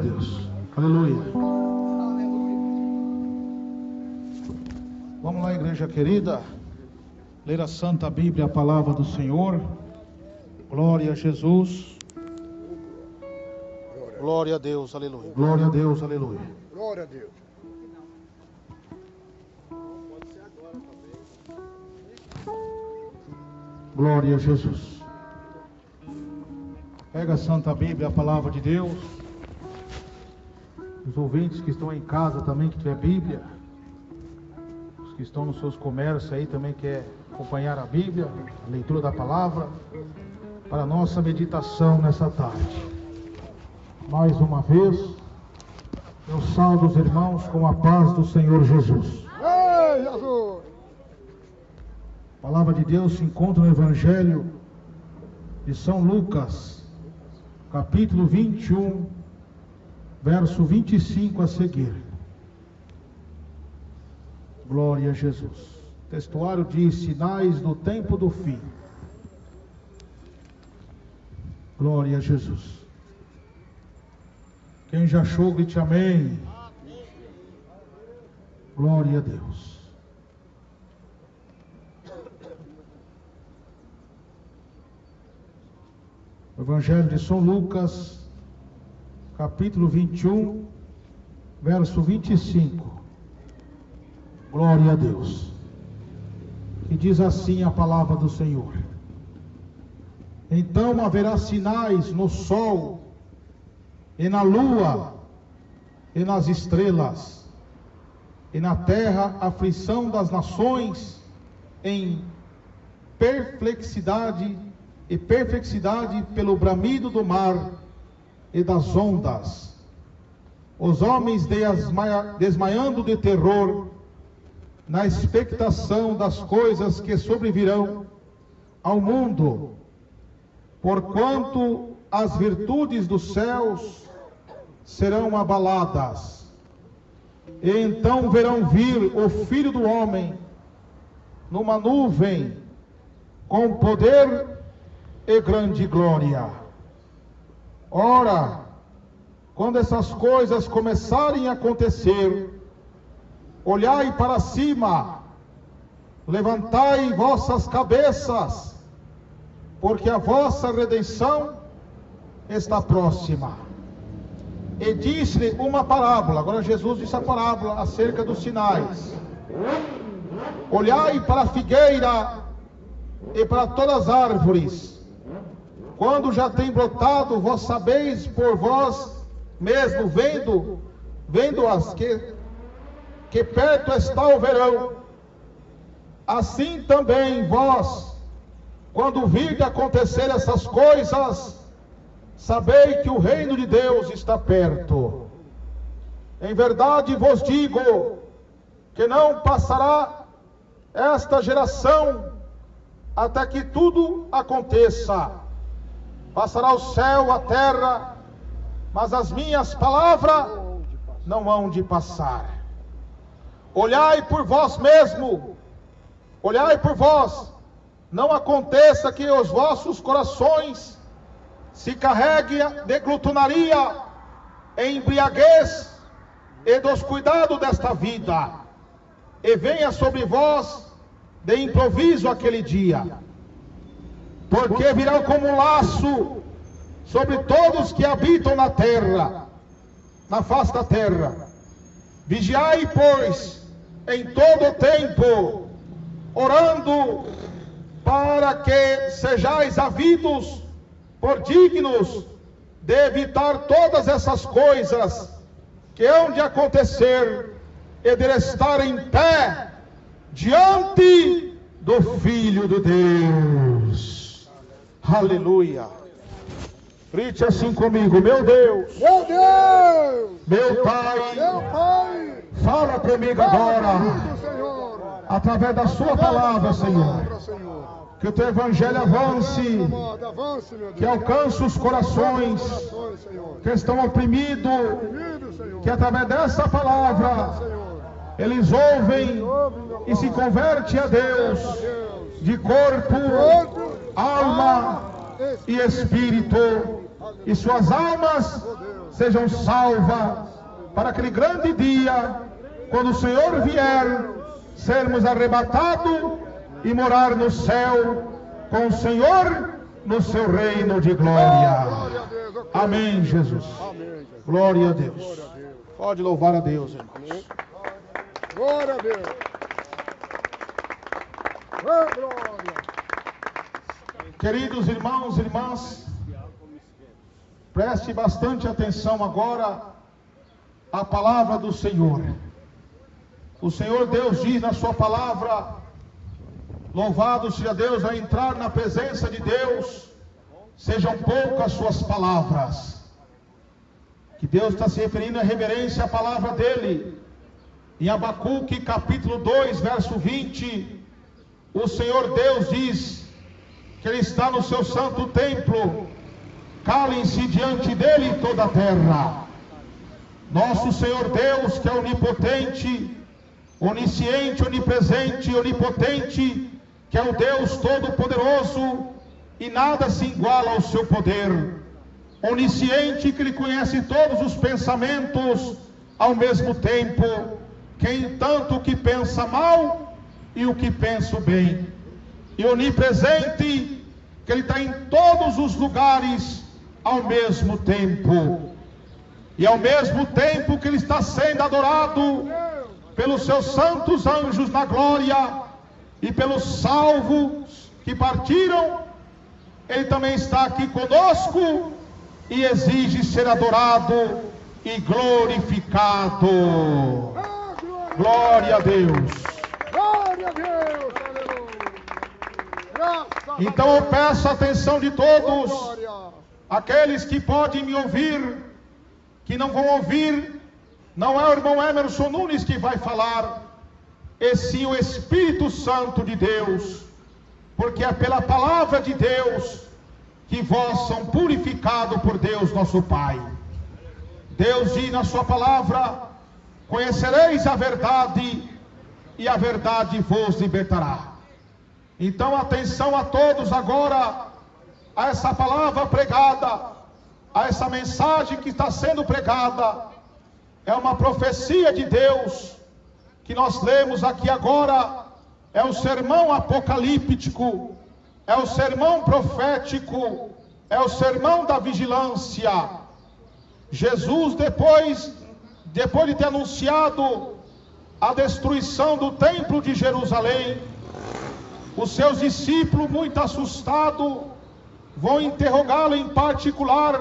Deus. Aleluia. Vamos lá, igreja querida. Ler a Santa Bíblia, a palavra do Senhor. Glória a Jesus. Glória a Deus, aleluia. Glória a Deus, aleluia. Glória a Deus. Glória a Jesus. Pega a Santa Bíblia, a palavra de Deus. Os ouvintes que estão em casa também, que tiver Bíblia. Os que estão nos seus comércios aí também quer acompanhar a Bíblia, a leitura da palavra, para a nossa meditação nessa tarde. Mais uma vez, eu saúdo os irmãos com a paz do Senhor Jesus. Ei, Jesus! A palavra de Deus se encontra no Evangelho de São Lucas, capítulo 21, verso 25 a seguir. Glória a Jesus. O textuário diz: sinais do tempo do fim. Glória a Jesus. Quem já achou, grite amém. Glória a Deus. Evangelho de São Lucas, capítulo 21, verso 25. Glória a Deus. E diz assim a palavra do Senhor: então haverá sinais no sol, e na lua, e nas estrelas, e na terra aflição das nações, em perplexidade pelo bramido do mar e das ondas. Os homens desmaiando de terror, na expectação das coisas que sobrevirão ao mundo, porquanto as virtudes dos céus serão abaladas. E então verão vir o Filho do Homem numa nuvem, com poder e grande glória. Ora, quando essas coisas começarem a acontecer, olhai para cima, levantai vossas cabeças, porque a vossa redenção está próxima. E disse-lhe uma parábola. Agora Jesus disse a parábola acerca dos sinais. Olhai para a figueira e para todas as árvores. Quando já tem brotado, vós sabeis por vós mesmo, vendo-as, que perto está o verão. Assim também vós, quando virdes acontecer essas coisas, sabei que o reino de Deus está perto. Em verdade vos digo, que não passará esta geração, até que tudo aconteça. Passará o céu, a terra, mas as minhas palavras não hão de passar. Olhai por vós mesmo, olhai por vós, não aconteça que os vossos corações se carreguem de glutonaria, em embriaguez e dos cuidados desta vida, e venha sobre vós de improviso aquele dia, porque virão como um laço sobre todos que habitam na terra, na face da terra. Vigiai, pois, em todo o tempo, orando, para que sejais havidos por dignos de evitar todas essas coisas que hão de acontecer e de estar em pé diante do Filho de Deus. Aleluia. Grite assim comigo: meu Deus, Meu Deus! meu Pai, Meu Pai! fala comigo agora, Comigo, Senhor! através da sua palavra, Senhor. Palavra, Senhor. Que o teu evangelho avance, Amado, avance, meu Deus. que alcance os corações Corações, Senhor. que estão oprimidos, Oprimido, Senhor. que através dessa palavra Senhor. eles ouvem e se convertem a Deus, Deus. de corpo, Corpo, alma e espírito. e suas almas sejam salvas para aquele grande dia, quando o Senhor vier, sermos arrebatados e morar no céu com o Senhor no seu reino de glória. Amém, Jesus. Glória a Deus. Pode louvar a Deus, irmãos. Glória a Deus. Glória. Queridos irmãos e irmãs, preste bastante atenção agora à palavra do Senhor. O Senhor Deus diz na sua palavra: louvado seja Deus, a entrar na presença de Deus, sejam poucas suas palavras. Que Deus está se referindo à reverência à palavra dele. Em Abacuque capítulo 2, verso 20, o Senhor Deus diz que Ele está no seu santo templo, calem-se diante dele toda a terra. Nosso Senhor Deus, que é onipotente, onisciente, onipresente, onipotente, que é o Deus todo-poderoso, e nada se iguala ao seu poder. Onisciente, que Ele conhece todos os pensamentos ao mesmo tempo, quem tanto o que pensa mal e o que pensa bem. E onipresente, que Ele está em todos os lugares ao mesmo tempo. E ao mesmo tempo que Ele está sendo adorado pelos seus santos anjos na glória e pelos salvos que partiram, Ele também está aqui conosco e exige ser adorado e glorificado. Glória a Deus. Glória a Deus. Aleluia. Então eu peço a atenção de todos, aqueles que podem me ouvir, que não vão ouvir. Não é o irmão Emerson Nunes que vai falar, e sim o Espírito Santo de Deus, porque é pela palavra de Deus que vós são purificados por Deus nosso Pai. Deus diz na sua palavra: conhecereis a verdade, e a verdade vos libertará. Então atenção a todos agora, a essa palavra pregada, a essa mensagem que está sendo pregada. É uma profecia de Deus, que nós lemos aqui agora. É o sermão apocalíptico, é o sermão profético, é o sermão da vigilância. Jesus, depois de ter anunciado a destruição do templo de Jerusalém, os seus discípulos, muito assustados, vão interrogá-lo em particular.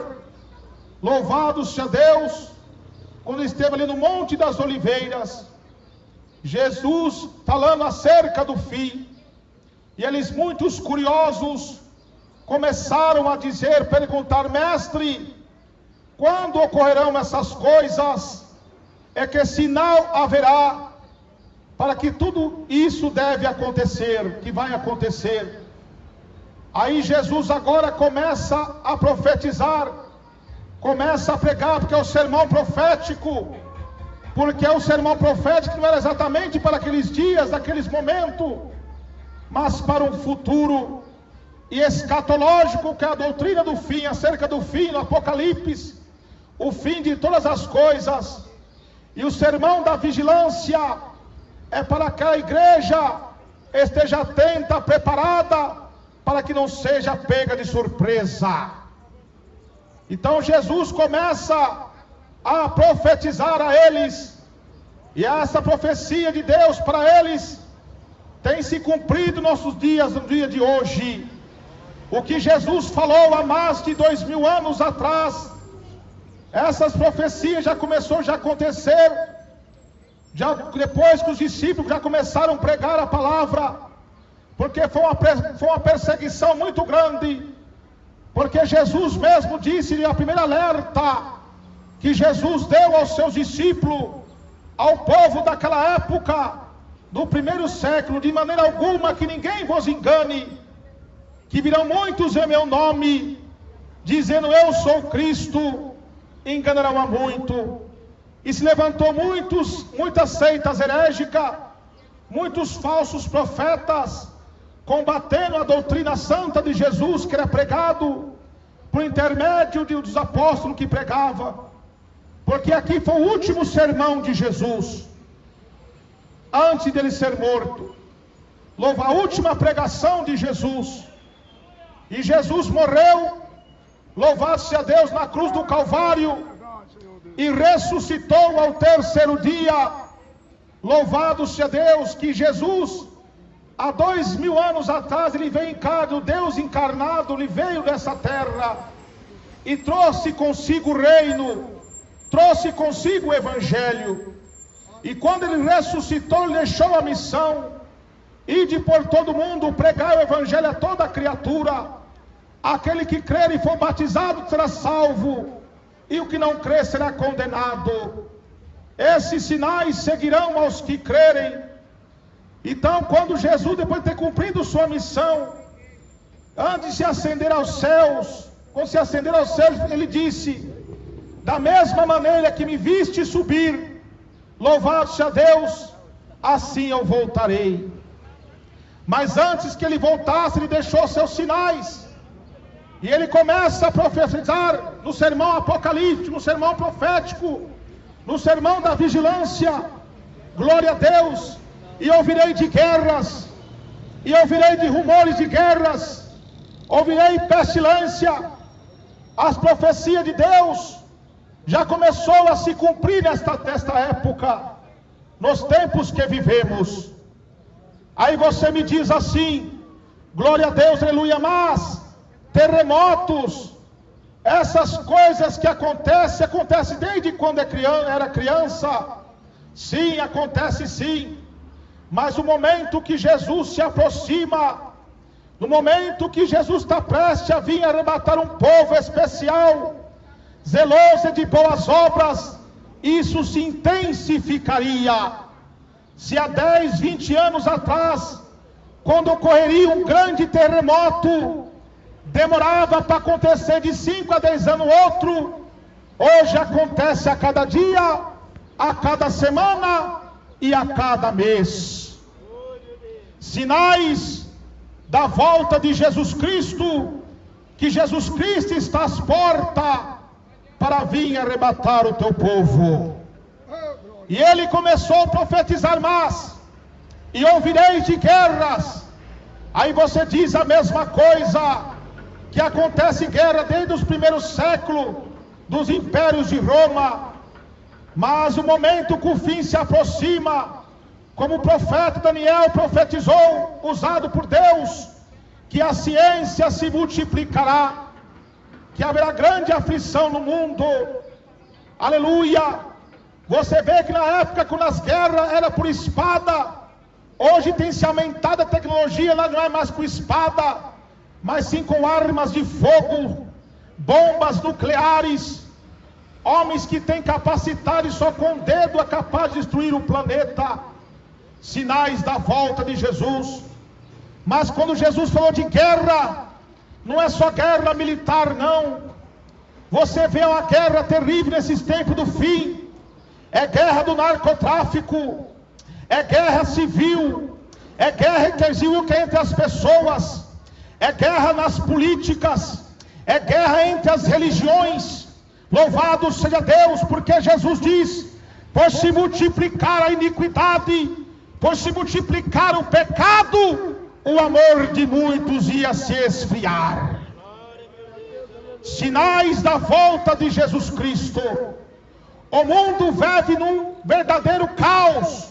Louvado seja Deus, quando esteve ali no Monte das Oliveiras, Jesus falando acerca do fim, e eles, muitos curiosos, começaram a perguntar: mestre, quando ocorrerão essas coisas? É que sinal haverá para que tudo isso deve acontecer, que vai acontecer? Aí Jesus agora começa a profetizar, começa a pregar, porque é o sermão profético. Porque é o sermão profético que não era exatamente para aqueles dias, naqueles momentos, mas para um futuro e escatológico, que é a doutrina do fim, acerca do fim, no Apocalipse, o fim de todas as coisas. E o sermão da vigilância é para que a igreja esteja atenta, preparada, para que não seja pega de surpresa. Então Jesus começa a profetizar a eles, e essa profecia de Deus para eles tem se cumprido nossos dias, no dia de hoje. O que Jesus falou há mais de 2000 anos atrás, essas profecias já começou a acontecer, já depois que os discípulos já começaram a pregar a palavra, porque foi uma perseguição muito grande, porque Jesus mesmo disse, a primeira alerta que Jesus deu aos seus discípulos, ao povo daquela época, do primeiro século: de maneira alguma que ninguém vos engane, que virão muitos em meu nome, dizendo eu sou Cristo, enganarão a muito. E se levantou muitas seitas herégicas, muitos falsos profetas, combatendo a doutrina santa de Jesus que era pregado. por intermédio dos apóstolos que pregava, porque aqui foi o último sermão de Jesus, antes dele ser morto. Louva a última pregação de Jesus. E Jesus morreu, louvado seja Deus, na cruz do Calvário, e ressuscitou ao terceiro dia. Louvado seja Deus, que Jesus, há 2000 anos atrás, ele veio encarnado, o Deus encarnado, ele veio dessa terra e trouxe consigo o reino, trouxe consigo o evangelho. E quando ele ressuscitou, ele deixou a missão: ide por todo mundo, pregar o evangelho a toda criatura. Aquele que crer e for batizado será salvo, e o que não crer será condenado. Esses sinais seguirão aos que crerem. Então, quando Jesus, depois de ter cumprido sua missão, antes de se ascender aos céus, quando se ascender aos céus, ele disse: da mesma maneira que me viste subir, louvado seja Deus, assim eu voltarei. Mas antes que ele voltasse, ele deixou seus sinais. E ele começa a profetizar no sermão apocalíptico, no sermão profético, no sermão da vigilância. Glória a Deus. E ouvirei de guerras, e ouvirei de rumores de guerras, ouvirei pestilência. As profecias de Deus já começou a se cumprir nesta época, nos tempos que vivemos. Aí você me diz assim: glória a Deus, aleluia, mas terremotos, essas coisas que acontecem desde quando era criança. Sim, acontece sim. Mas o momento que Jesus se aproxima, no momento que Jesus está prestes a vir arrebatar um povo especial, zeloso de boas obras, isso se intensificaria. Se há 10, 20 anos atrás, quando ocorreria um grande terremoto, demorava para acontecer de 5 a 10 anos outro, hoje acontece a cada dia, a cada semana e a cada mês. Sinais da volta de Jesus Cristo, que Jesus Cristo está às portas para vir arrebatar o teu povo. E ele começou a profetizar mais: e ouvireis de guerras. Aí você diz a mesma coisa, que acontece guerra desde os primeiros séculos dos impérios de Roma. Mas o momento que o fim se aproxima, como o profeta Daniel profetizou, usado por Deus, que a ciência se multiplicará, que haverá grande aflição no mundo. Aleluia! Você vê que na época, quando as guerras eram por espada, hoje tem se aumentado a tecnologia, não é mais com espada, mas sim com armas de fogo, bombas nucleares. Homens que têm capacidade, só com o dedo é capaz de destruir o planeta. Sinais da volta de Jesus. Mas quando Jesus falou de guerra, não é só guerra militar, não. Você vê uma guerra terrível nesses tempos do fim. É guerra do narcotráfico, é guerra civil, é guerra civil que é entre as pessoas, é guerra nas políticas, é guerra entre as religiões. Louvado seja Deus, porque Jesus diz: por se multiplicar a iniquidade, por se multiplicar o pecado, o amor de muitos ia se esfriar. Sinais da volta de Jesus Cristo. O mundo vive num verdadeiro caos.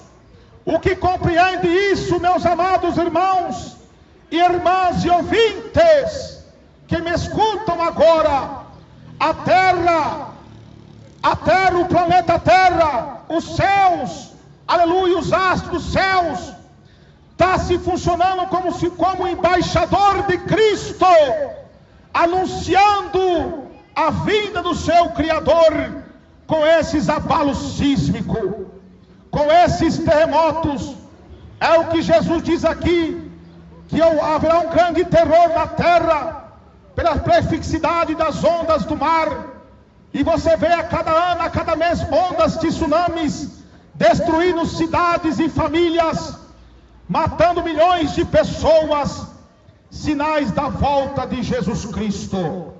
O que compreende isso, meus amados irmãos e irmãs e ouvintes que me escutam agora, a terra, o planeta Terra, os céus, aleluia, os astros dos céus, está se funcionando como embaixador de Cristo, anunciando a vinda do seu Criador, com esses abalos sísmicos, com esses terremotos. É o que Jesus diz aqui, que haverá um grande terror na terra, pela prefixidade das ondas do mar. E você vê a cada ano, a cada mês, ondas de tsunamis, destruindo cidades e famílias, matando milhões de pessoas. Sinais da volta de Jesus Cristo.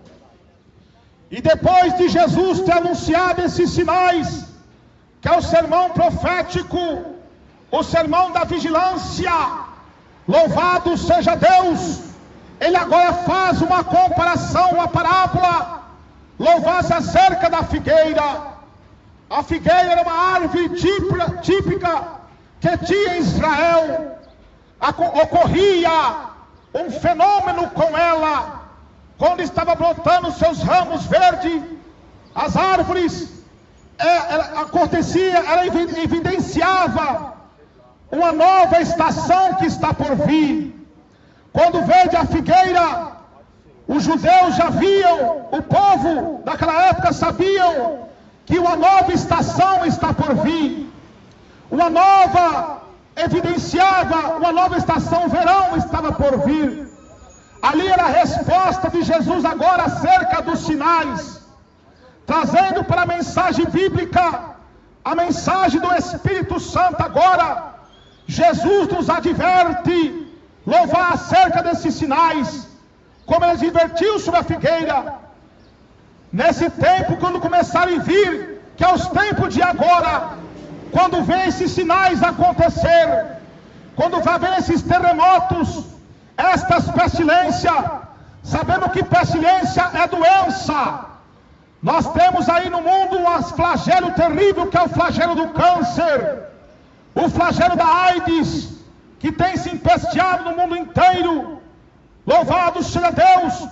E depois de Jesus ter anunciado esses sinais, que é o sermão profético, o sermão da vigilância, louvado seja Deus, ele agora faz uma comparação, uma parábola, louvado acerca da figueira. A figueira era uma árvore típica que tinha em Israel. Ocorria um fenômeno com ela, quando estava brotando seus ramos verdes, as árvores, ela evidenciava uma nova estação que está por vir. Quando verde a figueira, os judeus já viam, o povo daquela época sabiam que uma nova estação está por vir. Uma nova, evidenciava, uma nova estação, verão, estava por vir. Ali era a resposta de Jesus agora acerca dos sinais, trazendo para a mensagem bíblica, a mensagem do Espírito Santo agora. Jesus nos adverte, louvar acerca desses sinais, como ele advertiu sobre a figueira. Nesse tempo, quando começarem a vir, que é os tempos de agora, quando vê esses sinais acontecer, quando vai ver esses terremotos, estas pestilências, sabendo que pestilência é doença. Nós temos aí no mundo um flagelo terrível, que é o flagelo do câncer, o flagelo da AIDS, que tem se empesteado no mundo inteiro. Louvado seja Deus!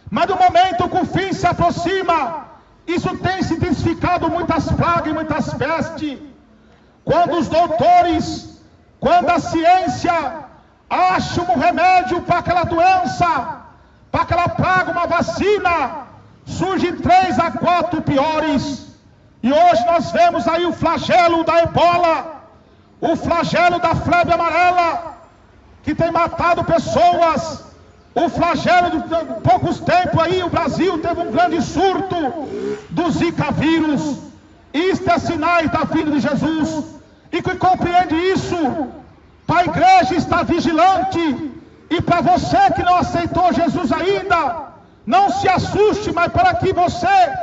Mas no momento que o fim se aproxima, isso tem se intensificado, muitas pragas e muitas pestes. Quando os doutores, quando a ciência acha um remédio para aquela doença, para aquela praga, uma vacina, surgem 3 a 4 piores. E hoje nós vemos aí o flagelo da ebola, o flagelo da febre amarela, que tem matado pessoas. O flagelo de poucos tempos aí, o Brasil teve um grande surto do Zika vírus. Isto é sinais da vinda de Jesus. E que compreende isso, para a igreja estar vigilante. E para você que não aceitou Jesus ainda, não se assuste, mas para que você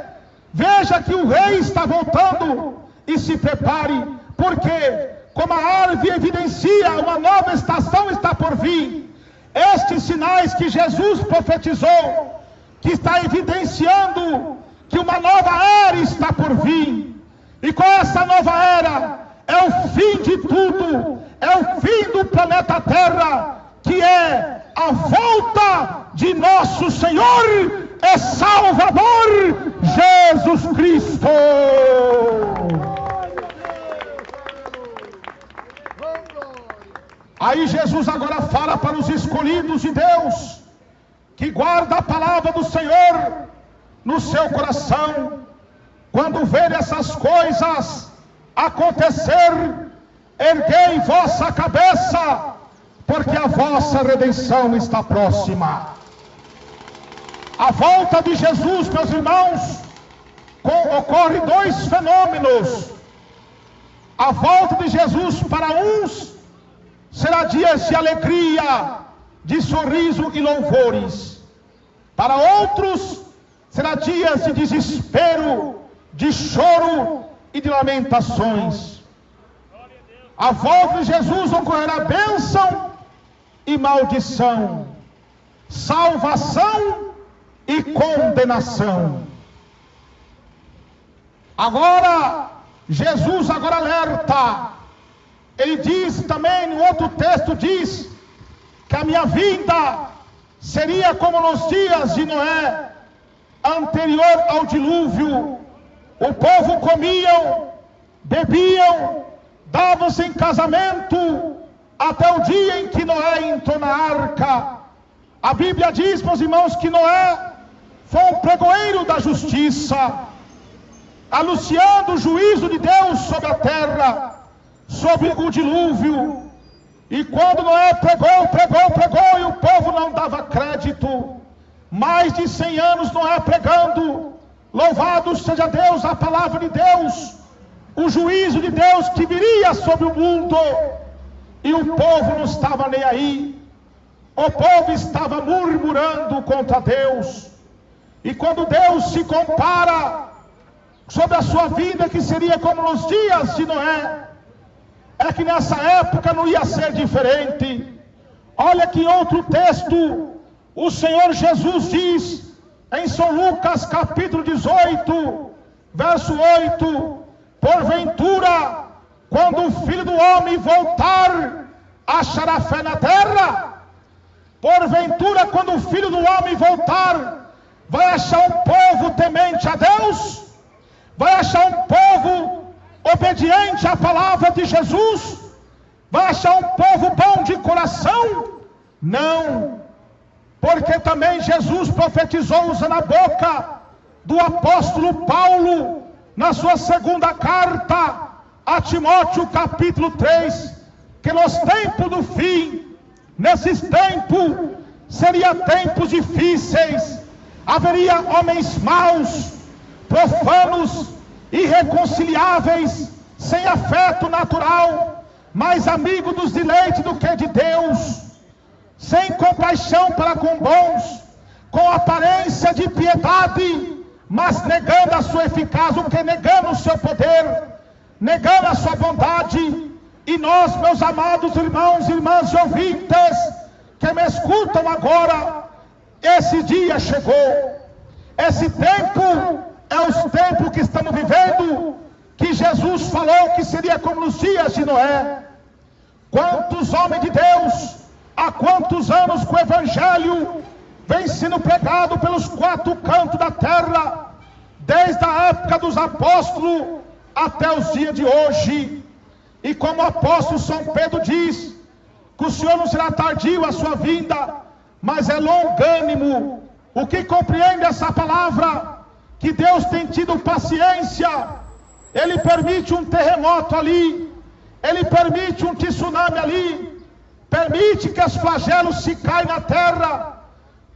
veja que o rei está voltando e se prepare. Porque, como a árvore evidencia, uma nova estação está por vir. Estes sinais que Jesus profetizou, que está evidenciando que uma nova era está por vir. E com essa nova era, é o fim de tudo, é o fim do planeta Terra, que é a volta de nosso Senhor e Salvador, Jesus Cristo. Aí Jesus agora fala para os escolhidos de Deus, que guarda a palavra do Senhor no seu coração. Quando ver essas coisas acontecer, erguei vossa cabeça, porque a vossa redenção está próxima. A volta de Jesus, meus irmãos, ocorre 2 fenômenos. A volta de Jesus para uns será dias de alegria, de sorriso e louvores. Para outros, será dias de desespero, de choro e de lamentações. A volta de Jesus ocorrerá bênção e maldição, salvação e condenação. Agora, Jesus agora alerta. Ele diz também, no outro texto diz, que a minha vinda seria como nos dias de Noé, anterior ao dilúvio. O povo comiam, bebiam, davam-se em casamento, até o dia em que Noé entrou na arca. A Bíblia diz, meus irmãos, que Noé foi um pregoeiro da justiça, anunciando o juízo de Deus sobre a terra, sobre o dilúvio. E quando Noé pregou, e o povo não dava crédito. Mais de 100 anos Noé pregando, louvado seja Deus, a palavra de Deus, o juízo de Deus que viria sobre o mundo. E o povo não estava nem aí. O povo estava murmurando contra Deus. E quando Deus se compara sobre a sua vida, que seria como nos dias de Noé, é que nessa época não ia ser diferente. Olha que em outro texto, o Senhor Jesus diz, em São Lucas capítulo 18, verso 8, porventura, quando o Filho do Homem voltar, achará fé na terra? Porventura, quando o Filho do Homem voltar, vai achar um povo temente a Deus? Vai achar um povo obediente à palavra de Jesus? Vai achar um povo bom de coração? Não, porque também Jesus profetizou usando a boca do apóstolo Paulo, na sua segunda carta a Timóteo capítulo 3, que nos tempos do fim, nesses tempos, seria tempos difíceis, haveria homens maus, profanos, irreconciliáveis, sem afeto natural, mais amigo dos deleites do que de Deus, sem compaixão para com bons, com aparência de piedade, mas negando a sua eficácia, o que? Negando o seu poder, negando a sua bondade. E nós, meus amados irmãos e irmãs e ouvintes, que me escutam agora, esse dia chegou, esse tempo é os tempos que estamos vivendo, que Jesus falou que seria como nos dias de Noé. Quantos homens de Deus, há quantos anos que o Evangelho vem sendo pregado pelos quatro cantos da terra, desde a época dos apóstolos até os dias de hoje. E como o apóstolo São Pedro diz, que o Senhor não será tardio a sua vinda, mas é longânimo. O que compreende essa palavra? Que Deus tem tido paciência. Ele permite um terremoto ali, Ele permite um tsunami ali, permite que os flagelos se caem na terra,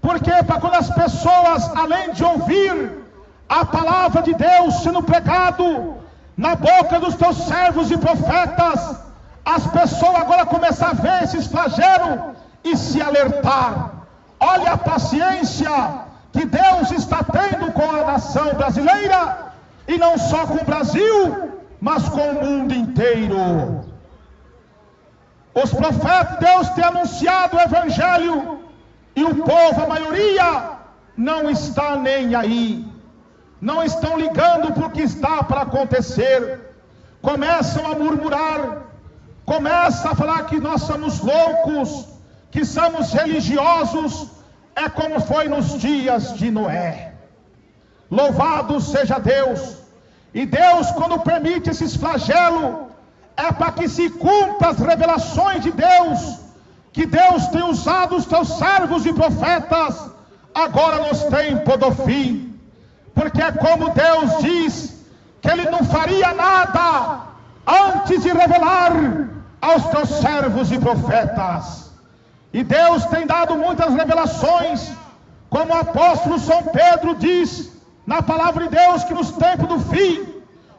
porque para quando as pessoas, além de ouvir a palavra de Deus sendo pregado na boca dos teus servos e profetas, as pessoas agora começam a ver esses flagelos e se alertar. Olha a paciência que Deus está tendo com a nação brasileira, e não só com o Brasil, mas com o mundo inteiro. Os profetas, Deus tem anunciado o Evangelho, e o povo, a maioria, não está nem aí. Não estão ligando para o que está para acontecer. Começam a murmurar, começam a falar que nós somos loucos, que somos religiosos. É como foi nos dias de Noé. Louvado seja Deus. E Deus, quando permite esses flagelos, é para que se cumpra as revelações de Deus, que Deus tem usado os teus servos e profetas, agora nos tempos do fim. Porque é como Deus diz, que Ele não faria nada antes de revelar aos teus servos e profetas. E Deus tem dado muitas revelações, como o apóstolo São Pedro diz na palavra de Deus, que nos tempos do fim,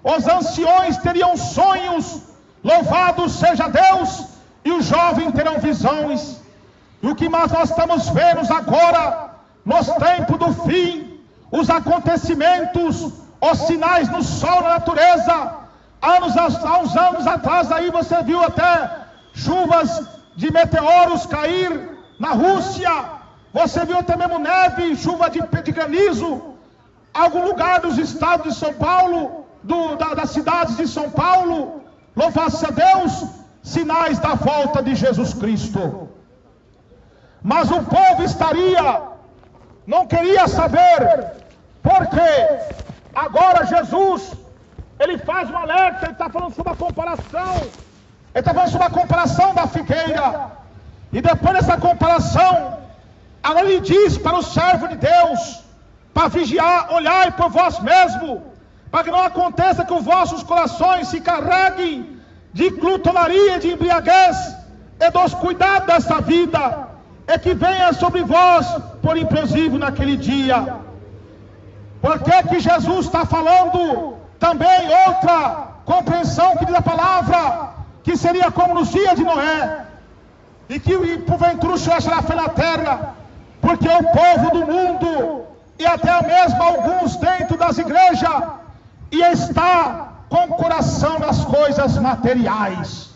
os anciões teriam sonhos, louvado seja Deus, e os jovens terão visões. E o que mais nós estamos vendo agora, nos tempos do fim, os acontecimentos, os sinais no sol, na natureza. Há uns anos atrás aí você viu até chuvas de meteoros cair na Rússia. Você viu até mesmo neve, chuva de granizo. Algum lugar dos estados de São Paulo, das cidades de São Paulo. Louvado-se a Deus, sinais da volta de Jesus Cristo. Mas o povo não queria saber, porque agora Jesus, Ele faz um alerta, Ele está falando sobre a comparação. Ele está falando sobre a comparação da figueira. E depois dessa comparação, agora Ele diz para o servo de Deus, para vigiar, olhai por vós mesmo, para que não aconteça que os vossos corações se carreguem de glutonaria, de embriaguez, e dos cuidados dessa vida, é que venha sobre vós por implosivo naquele dia. Por que Jesus está falando também outra compreensão que diz a palavra, que seria como nos dias de Noé, e que porventura o Senhor achará fé na terra, porque o povo do mundo e até mesmo alguns dentro das igrejas, e está com o coração nas coisas materiais,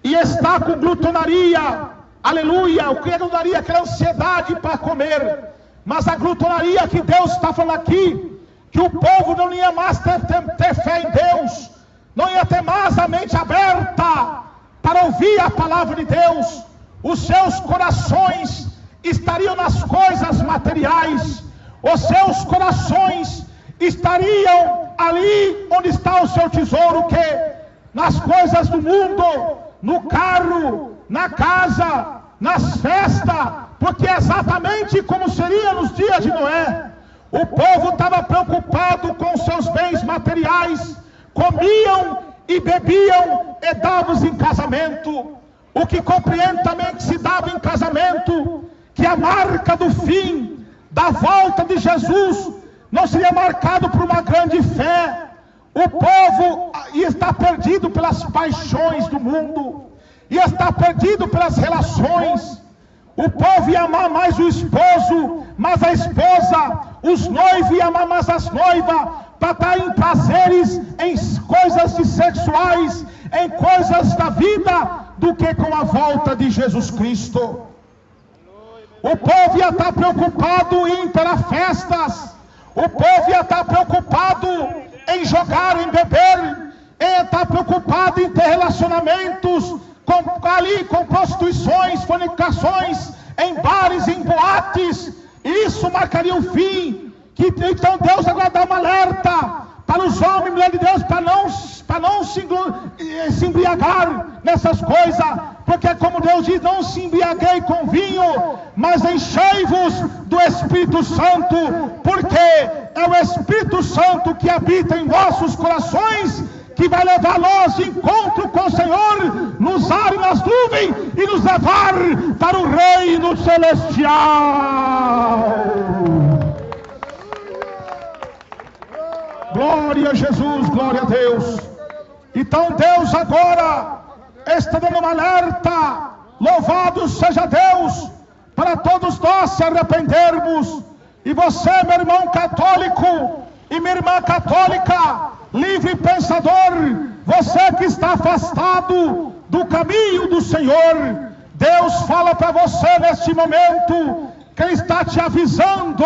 e está com glutonaria, aleluia. O que é glutonaria? Aquela ansiedade para comer. Mas a glutonaria que Deus está falando aqui, que o povo não ia mais ter fé em Deus, não ia ter mais a mente aberta para ouvir a palavra de Deus. Os seus corações estariam nas coisas materiais, os seus corações estariam ali onde está o seu tesouro, que nas coisas do mundo, no carro, na casa, nas festas, porque é exatamente como seria nos dias de Noé. O povo estava preocupado com seus bens materiais, comiam e bebiam e davam em casamento. O que compreende também que se dava em casamento, que a marca do fim da volta de Jesus não seria marcado por uma grande fé. O povo ia estar perdido pelas paixões do mundo, ia estar perdido pelas relações. O povo ia amar mais o esposo, mas a esposa, os noivos iam amar mais as noivas, para estar em prazeres, em coisas sexuais, em coisas da vida, do que com a volta de Jesus Cristo. O povo ia estar preocupado em ir para festas, o povo ia estar preocupado em jogar, em beber, ia estar preocupado em ter relacionamentos com prostituições, fornicações, em bares, em boates. Isso marcaria o fim. Então Deus agora dá uma alerta para os homens e mulheres de Deus, para não se embriagar nessas coisas, porque como Deus diz, não se embriaguei com vinho, mas enchei-vos do Espírito Santo, porque é o Espírito Santo que habita em vossos corações, que vai levar nós de encontro com o Senhor, nos ares e nas nuvens, e nos levar para o reino celestial. Glória a Jesus, glória a Deus. Então Deus agora está dando uma alerta. Louvado seja Deus, para todos nós se arrependermos. E você, meu irmão católico, e minha irmã católica, livre pensador, você que está afastado do caminho do Senhor, Deus fala para você neste momento, que Ele está te avisando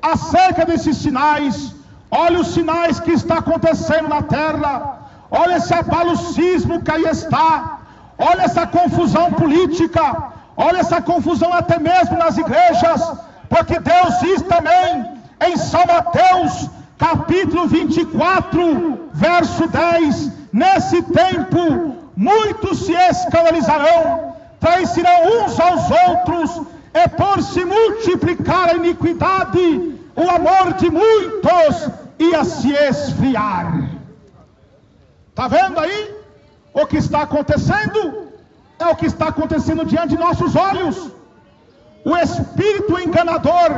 acerca desses sinais. Olha os sinais que está acontecendo na terra, olha esse abalo sísmico que aí está, olha essa confusão política, olha essa confusão até mesmo nas igrejas, porque Deus diz também em São Mateus, capítulo 24, verso 10, nesse tempo muitos se escandalizarão, trairão uns aos outros, e por se multiplicar a iniquidade, o amor de muitos ia se esfriar. Está vendo aí o que está acontecendo? É o que está acontecendo diante de nossos olhos. O espírito enganador,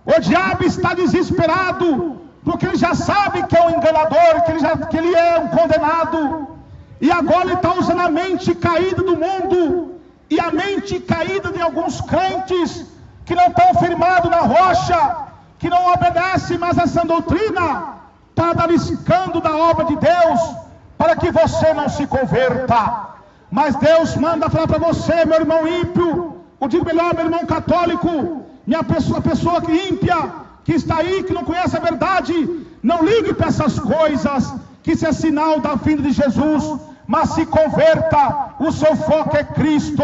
o diabo está desesperado, porque ele já sabe que é um enganador, que ele é um condenado, e agora ele está usando a mente caída do mundo, e a mente caída de alguns crentes, que não estão firmados na rocha, que não obedecem mais a essa doutrina, para dar escândalo da obra de Deus, para que você não se converta. Mas Deus manda falar para você, meu irmão ímpio, ou digo melhor, meu irmão católico, a pessoa que ímpia, que está aí, que não conhece a verdade, não ligue para essas coisas, que isso é sinal da vinda de Jesus, mas se converta. O seu foco é Cristo,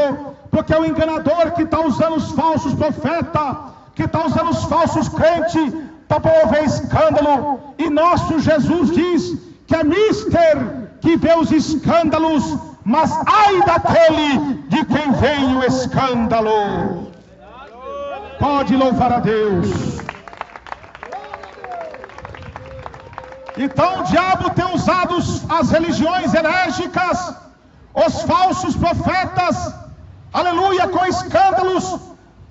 porque é o enganador que está usando os falsos profetas, que está usando os falsos crentes para promover escândalo. E nosso Jesus diz que é mister que vê os escândalos, mas ai daquele de quem vem o escândalo. Pode louvar a Deus. Então o diabo tem usado as religiões herégicas, os falsos profetas, aleluia, com escândalos,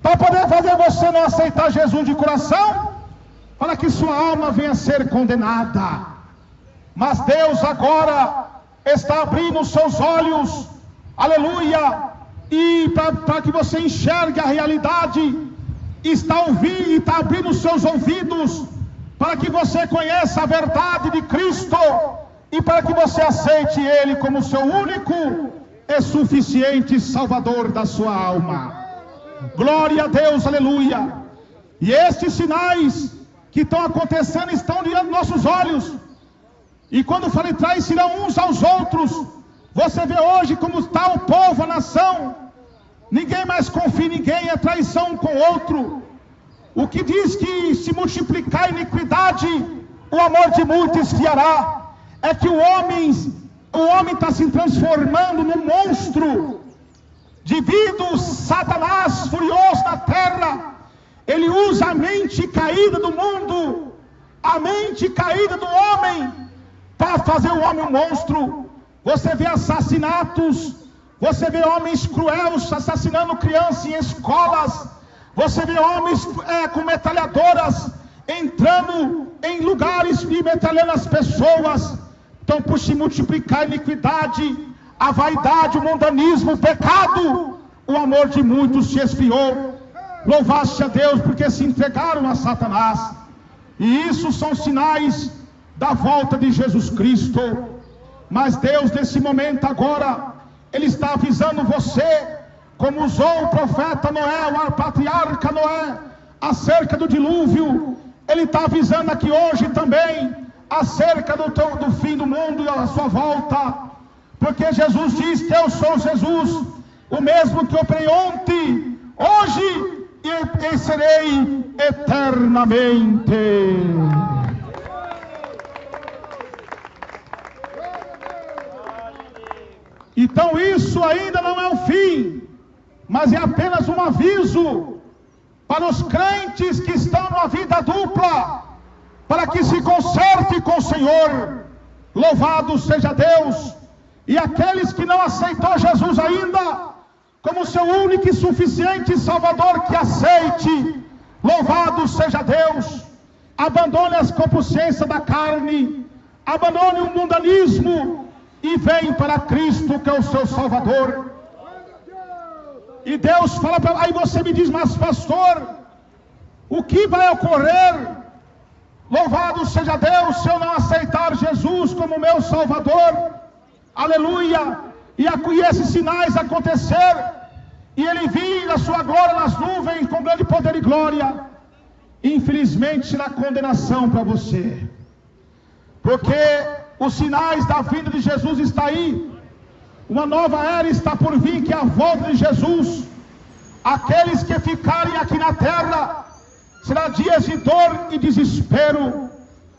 para poder fazer você não aceitar Jesus de coração, para que sua alma venha a ser condenada. Mas Deus agora está abrindo os seus olhos, aleluia, e para que você enxergue a realidade, está ouvindo e está abrindo os seus ouvidos para que você conheça a verdade de Cristo e para que você aceite Ele como seu único e suficiente Salvador da sua alma. Glória a Deus, aleluia. E estes sinais que estão acontecendo estão diante dos nossos olhos. E quando falei trairão uns aos outros, você vê hoje como está o povo, a nação. Ninguém mais confia em ninguém, é traição um com o outro. O que diz que se multiplicar a iniquidade, o amor de muitos esfriará. É que o homem está se transformando num monstro. Devido Satanás furioso na terra, ele usa a mente caída do mundo, a mente caída do homem, para fazer o homem um monstro. Você vê assassinatos, você vê homens cruéis assassinando crianças em escolas, você vê homens com metralhadoras entrando em lugares e metralhando as pessoas. Então, por se multiplicar a iniquidade, a vaidade, o mundanismo, o pecado, o amor de muitos se esfriou. Louvaste a Deus porque se entregaram a Satanás. E isso são sinais da volta de Jesus Cristo. Mas Deus, nesse momento agora, Ele está avisando você, como usou o profeta Noé, o patriarca Noé, acerca do dilúvio. Ele está avisando aqui hoje também, acerca do fim do mundo e a sua volta. Porque Jesus diz que eu sou Jesus, o mesmo que eu operei ontem, hoje e serei eternamente. Então isso ainda não é o fim, mas é apenas um aviso para os crentes que estão numa vida dupla, para que se conserte com o Senhor. Louvado seja Deus. E aqueles que não aceitou Jesus ainda como seu único e suficiente Salvador, que aceite. Louvado seja Deus. Abandone as concupiscências da carne, abandone o mundanismo e vem para Cristo, que é o seu Salvador. E Deus fala para... Aí você me diz, mas pastor, o que vai ocorrer? Louvado seja Deus, se eu não aceitar Jesus como meu Salvador. Aleluia. E esses sinais acontecer, e Ele vir na sua glória nas nuvens com grande poder e glória. Infelizmente será condenação para você, porque os sinais da vinda de Jesus está aí. Uma nova era está por vir, que é a volta de Jesus. Aqueles que ficarem aqui na terra, será dias de dor e desespero.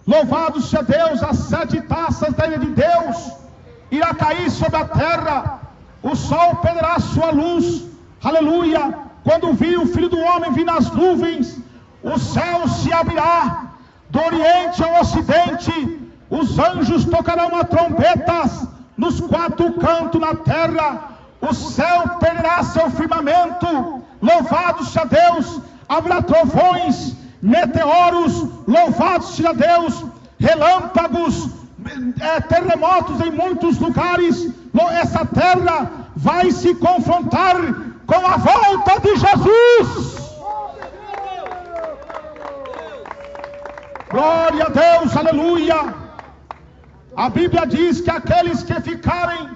Louvado seja Deus. As 7 taças da ira de Deus irá cair sobre a terra. O sol perderá sua luz. Aleluia. Quando vir o Filho do Homem vir nas nuvens, o céu se abrirá do oriente ao ocidente. Os anjos tocarão as trombetas nos 4 cantos na terra. O céu perderá seu firmamento. Louvado seja Deus. Haverá trovões, meteoros. Louvado seja Deus. Relâmpagos, terremotos em muitos lugares. Essa terra vai se confrontar com a volta de Jesus. Glória a Deus, aleluia. A Bíblia diz que aqueles que ficarem,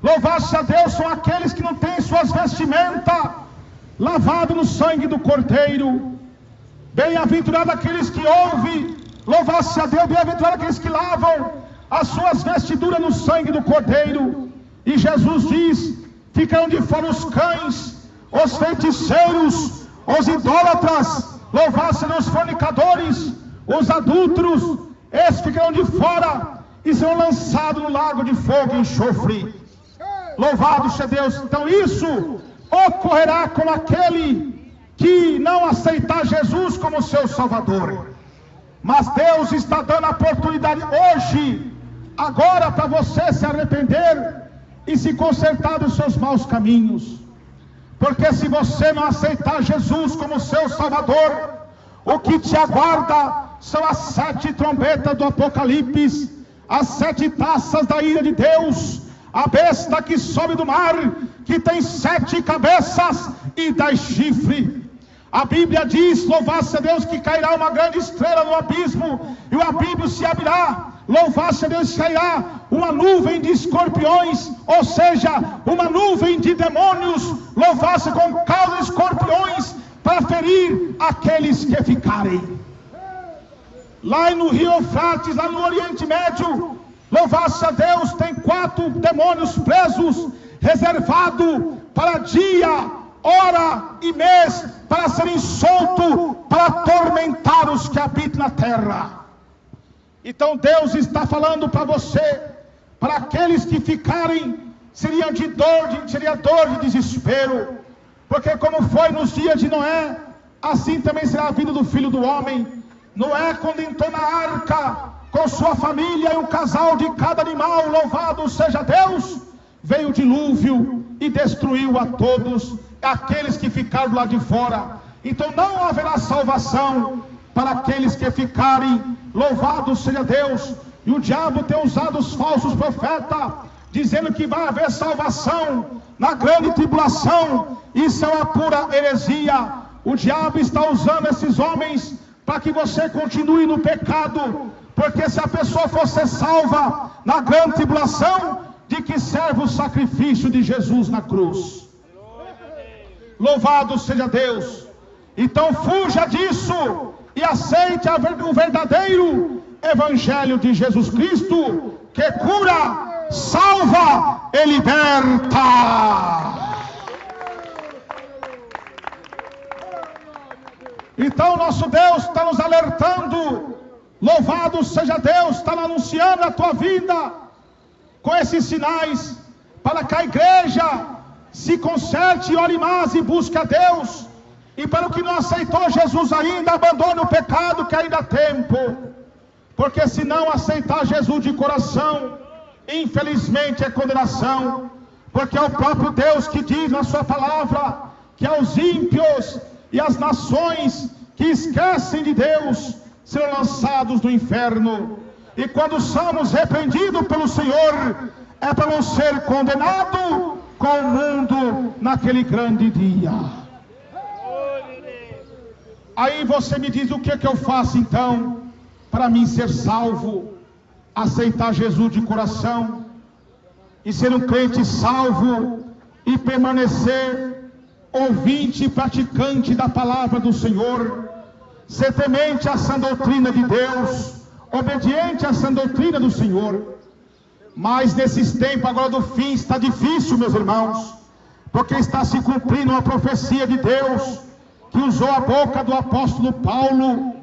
louvado-se a Deus, são aqueles que não têm suas vestimentas lavadas no sangue do Cordeiro. Bem-aventurado aqueles que ouvem, louvado-se a Deus, bem-aventurado aqueles que lavam as suas vestiduras no sangue do Cordeiro. E Jesus diz, ficarão de fora os cães, os feiticeiros, os idólatras, louvado-se os fornicadores, os adúlteros, esses ficarão de fora e serão lançados no lago de fogo e enxofre. Louvado seja Deus. Então isso ocorrerá com aquele que não aceitar Jesus como seu Salvador. Mas Deus está dando a oportunidade hoje, agora, para você se arrepender e se consertar dos seus maus caminhos. Porque se você não aceitar Jesus como seu Salvador, o que te aguarda são as 7 trombetas do Apocalipse, as 7 taças da ira de Deus, a besta que sobe do mar, que tem 7 cabeças e 10 chifres. A Bíblia diz, louvado-se a Deus, que cairá uma grande estrela no abismo, e o abismo se abrirá. Louvado-se a Deus, cairá uma nuvem de escorpiões, ou seja, uma nuvem de demônios, louvado-se com cauda de escorpiões, para ferir aqueles que ficarem. Lá no Rio Eufrates, lá no Oriente Médio, louvado-se a Deus, tem 4 demônios presos, reservado para dia, hora e mês, para serem soltos, para atormentar os que habitam na terra. Então Deus está falando para você, para aqueles que ficarem, seria dor de desespero, porque como foi nos dias de Noé, assim também será a vida do Filho do Homem. Noé, quando entrou na arca, com sua família e um casal de cada animal, louvado seja Deus, veio o dilúvio e destruiu a todos aqueles que ficaram lá de fora. Então não haverá salvação para aqueles que ficarem, louvado seja Deus. E o diabo tem usado os falsos profetas, dizendo que vai haver salvação na grande tribulação. Isso é uma pura heresia. O diabo está usando esses homens para que você continue no pecado, porque se a pessoa fosse salva na grande tribulação, de que serve o sacrifício de Jesus na cruz? Louvado seja Deus. Então fuja disso e aceite o verdadeiro Evangelho de Jesus Cristo, que cura, salva e liberta. Então nosso Deus está nos alertando, louvado seja Deus, está anunciando a tua vida com esses sinais, para que a igreja se conserte e ore mais e busque a Deus, e para o que não aceitou Jesus ainda, abandone o pecado, que ainda há tempo, porque se não aceitar Jesus de coração, infelizmente é condenação, porque é o próprio Deus que diz na sua palavra, que aos ímpios e as nações que esquecem de Deus serão lançados no inferno. E quando somos repreendidos pelo Senhor, é para não ser condenado com o mundo naquele grande dia. Aí você me diz, o que é que eu faço então para mim ser salvo, aceitar Jesus de coração e ser um crente salvo e permanecer ouvinte e praticante da palavra do Senhor, ser temente à sã doutrina de Deus, obediente à sã doutrina do Senhor? Mas nesses tempos agora do fim está difícil, meus irmãos, porque está se cumprindo uma profecia de Deus, que usou a boca do apóstolo Paulo,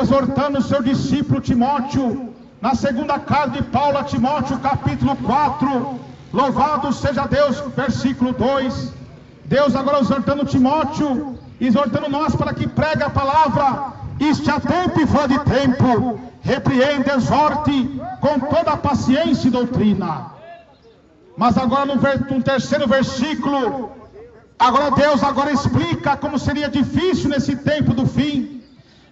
exortando o seu discípulo Timóteo, na segunda carta de Paulo a Timóteo, capítulo 4, louvado seja Deus, versículo 2, Deus agora exortando Timóteo, exortando nós para que pregue a palavra, isto a tempo e fora de tempo, repreende, exorte, com toda a paciência e doutrina. Mas agora no terceiro versículo, agora Deus explica como seria difícil nesse tempo do fim,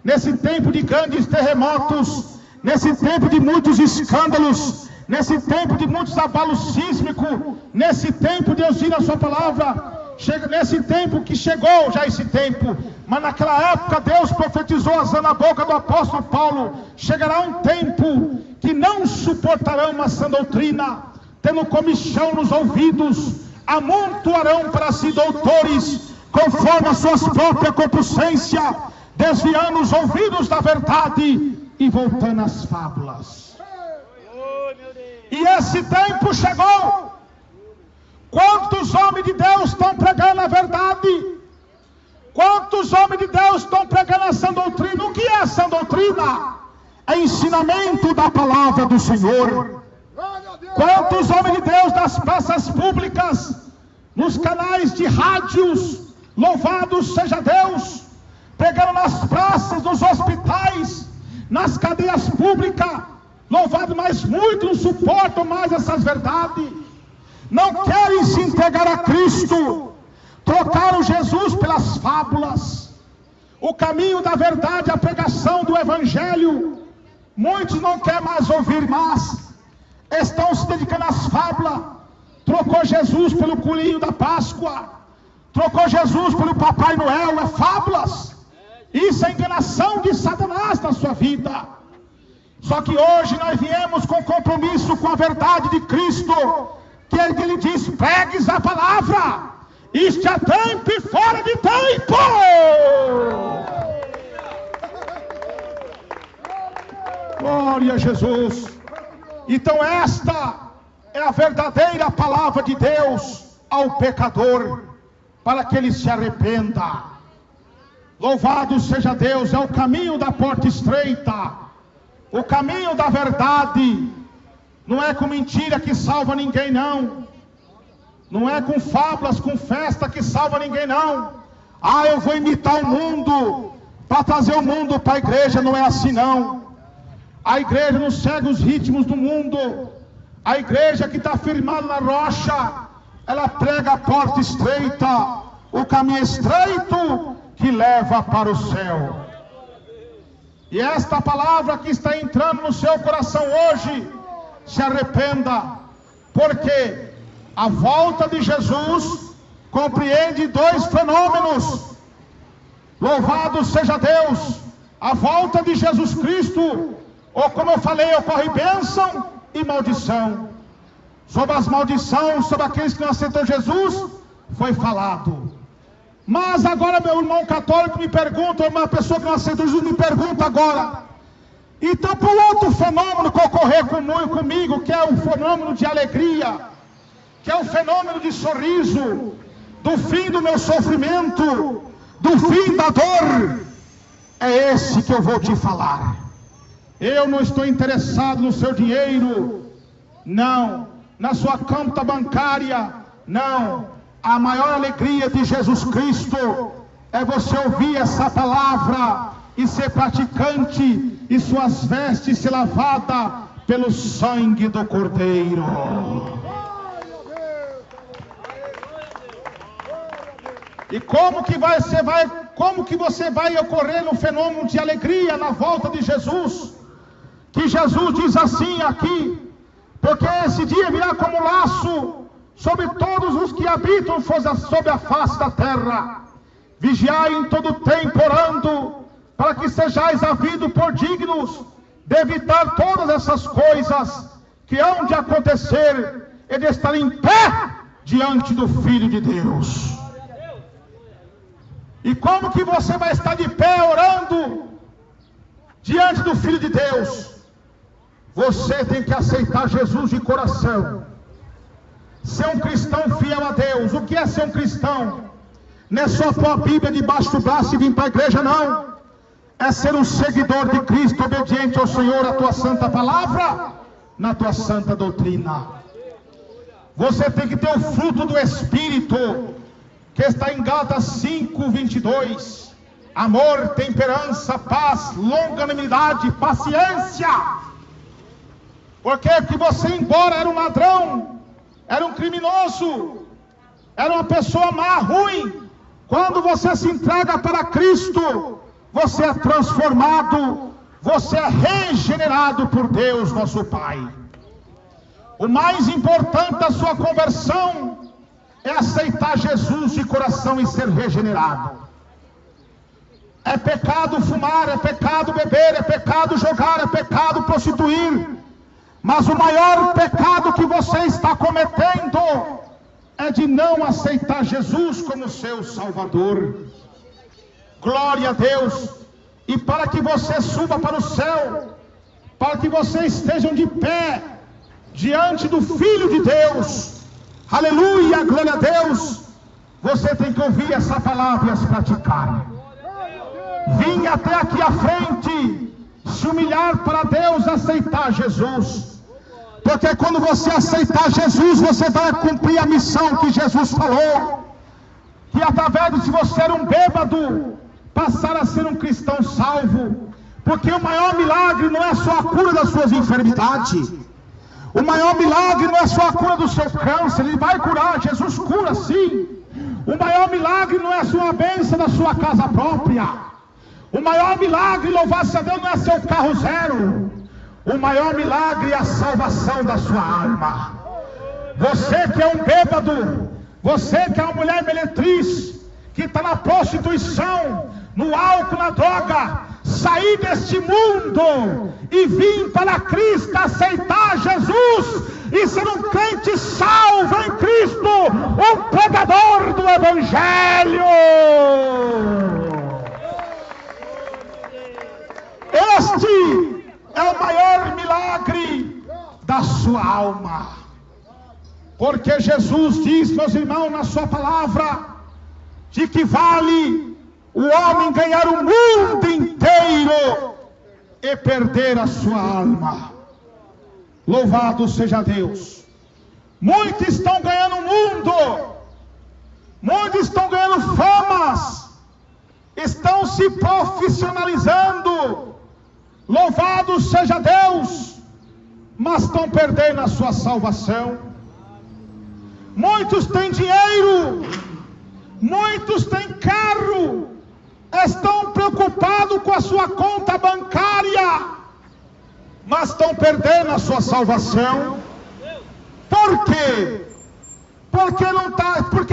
nesse tempo de grandes terremotos, nesse tempo de muitos escândalos, nesse tempo de muitos abalos sísmicos, nesse tempo Deus diz na sua palavra, nesse tempo que chegou já esse tempo, mas naquela época Deus profetizou na boca do apóstolo Paulo, chegará um tempo que não suportarão uma sã doutrina, tendo comichão nos ouvidos, amontoarão para si doutores, conforme as suas próprias concupiscências, desviando os ouvidos da verdade e voltando às fábulas. E esse tempo chegou. Quantos homens de Deus estão pregando a verdade? Quantos homens de Deus estão pregando a sã doutrina? O que é a sã doutrina? É ensinamento da palavra do Senhor. Quantos homens de Deus das praças públicas, nos canais de rádios, louvado seja Deus, pregando nas praças, nos hospitais, nas cadeias públicas, louvado, mas muitos não suportam mais essas verdades. Não querem se entregar a Cristo, trocaram Jesus pelas fábulas, o caminho da verdade, a pregação do Evangelho. Muitos não querem mais ouvir mais, estão se dedicando às fábulas, trocou Jesus pelo coelhinho da Páscoa, trocou Jesus pelo Papai Noel, é fábulas. Isso é enganação de Satanás na sua vida. Só que hoje nós viemos com compromisso com a verdade de Cristo, que ele diz: pregues a palavra, isto é tempo e fora de tempo. Glória a Jesus. Então esta é a verdadeira palavra de Deus ao pecador, para que ele se arrependa. Louvado seja Deus, é o caminho da porta estreita, o caminho da verdade. Não é com mentira que salva ninguém, não. Não é com fábulas, com festa que salva ninguém, não. Ah, eu vou imitar o mundo para trazer o mundo para a igreja. Não é assim, não. A igreja não segue os ritmos do mundo. A igreja que está firmada na rocha, ela prega a porta estreita, o caminho estreito que leva para o céu. E esta palavra que está entrando no seu coração hoje, se arrependa, porque a volta de Jesus compreende dois fenômenos. Louvado seja Deus! A volta de Jesus Cristo, ou como eu falei, ocorre bênção e maldição. Sobre as maldições, sobre aqueles que não aceitam Jesus, foi falado. Mas agora meu irmão católico me pergunta, uma pessoa que não aceitou Jesus me pergunta agora: então por outro fenômeno que ocorreu comigo, que é o fenômeno de alegria, que é o fenômeno de sorriso, do fim do meu sofrimento, do fim da dor, é esse que eu vou te falar. Eu não estou interessado no seu dinheiro, não, na sua conta bancária, não. A maior alegria de Jesus Cristo é você ouvir essa palavra e ser praticante, e suas vestes ser lavadas pelo sangue do Cordeiro. E como que você vai ocorrer no fenômeno de alegria na volta de Jesus? Que Jesus diz assim aqui: porque esse dia virá como laço sobre todos os que habitam sobre a face da terra. Vigiai em todo tempo, orando, para que sejais havidos por dignos de evitar todas essas coisas que hão de acontecer e de estar em pé diante do Filho de Deus. E como que você vai estar de pé orando diante do Filho de Deus? Você tem que aceitar Jesus de coração, ser um cristão fiel a Deus. O que é ser um cristão? Não é só pôr a Bíblia debaixo do braço e vir para a igreja, não. É ser um seguidor de Cristo, obediente ao Senhor, a tua santa palavra, na tua santa doutrina. Você tem que ter o fruto do Espírito, que está em Gálatas 5:22. Amor, temperança, paz, longanimidade, paciência. Porque você, embora era um ladrão, era um criminoso, era uma pessoa má, ruim, quando você se entrega para Cristo, você é transformado, você é regenerado por Deus, nosso Pai. O mais importante da sua conversão é aceitar Jesus de coração e ser regenerado. É pecado fumar, é pecado beber, é pecado jogar, é pecado prostituir. Mas o maior pecado que você está cometendo é de não aceitar Jesus como seu Salvador. Glória a Deus. E para que você suba para o céu, para que vocês estejam de pé diante do Filho de Deus, aleluia, glória a Deus, você tem que ouvir essa palavra e as praticar. Vim até aqui à frente, se humilhar para Deus, aceitar Jesus. Porque quando você aceitar Jesus, você vai cumprir a missão que Jesus falou, que através de você ser um bêbado, passar a ser um cristão salvo. Porque o maior milagre não é só a cura das suas enfermidades. O maior milagre não é só a cura do seu câncer. Ele vai curar, Jesus cura sim. O maior milagre não é só a bênção da sua casa própria. O maior milagre, louvado-se a Deus, não é seu carro zero. O maior milagre é a salvação da sua alma. Você que é um bêbado, Você que é uma mulher meretriz, que está na prostituição, no álcool, na droga, sair deste mundo e vir para Cristo, aceitar Jesus e ser um crente salvo em Cristo, um pregador do Evangelho. Este é o maior milagre da sua alma, porque Jesus diz, meus irmãos, na sua palavra, de que vale o homem ganhar o mundo inteiro e perder a sua alma. Louvado seja Deus. Muitos estão ganhando o mundo, muitos estão ganhando famas, estão se profissionalizando. Louvado seja Deus, mas estão perdendo a sua salvação. Muitos têm dinheiro, muitos têm carro, estão preocupados com a sua conta bancária, mas estão perdendo a sua salvação. Por quê? Porque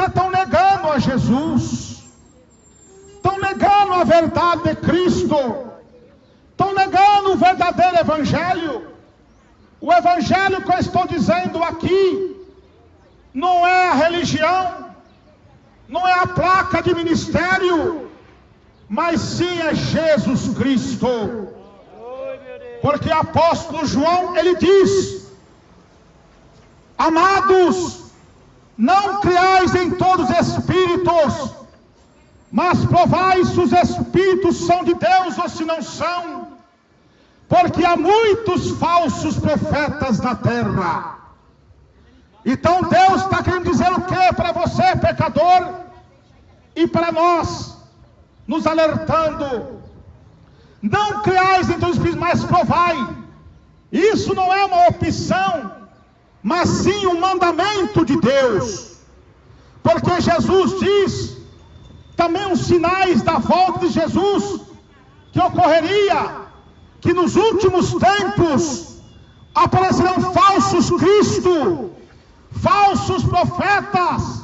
estão negando a Jesus, estão negando a verdade de Cristo, estão negando o verdadeiro Evangelho. O Evangelho que eu estou dizendo aqui não é a religião, não é a placa de ministério, mas sim é Jesus Cristo. Porque o apóstolo João, ele diz: amados, não criais em todos os espíritos, mas provai se os espíritos são de Deus ou se não são, porque há muitos falsos profetas na terra. Então Deus está querendo dizer o que para você, pecador, e para nós, nos alertando: não criais em todos os espíritos, mas provai. Isso não é uma opção, mas sim um mandamento de Deus, porque Jesus diz também os sinais da volta de Jesus, que ocorreria, que nos últimos tempos aparecerão falsos Cristo, falsos profetas,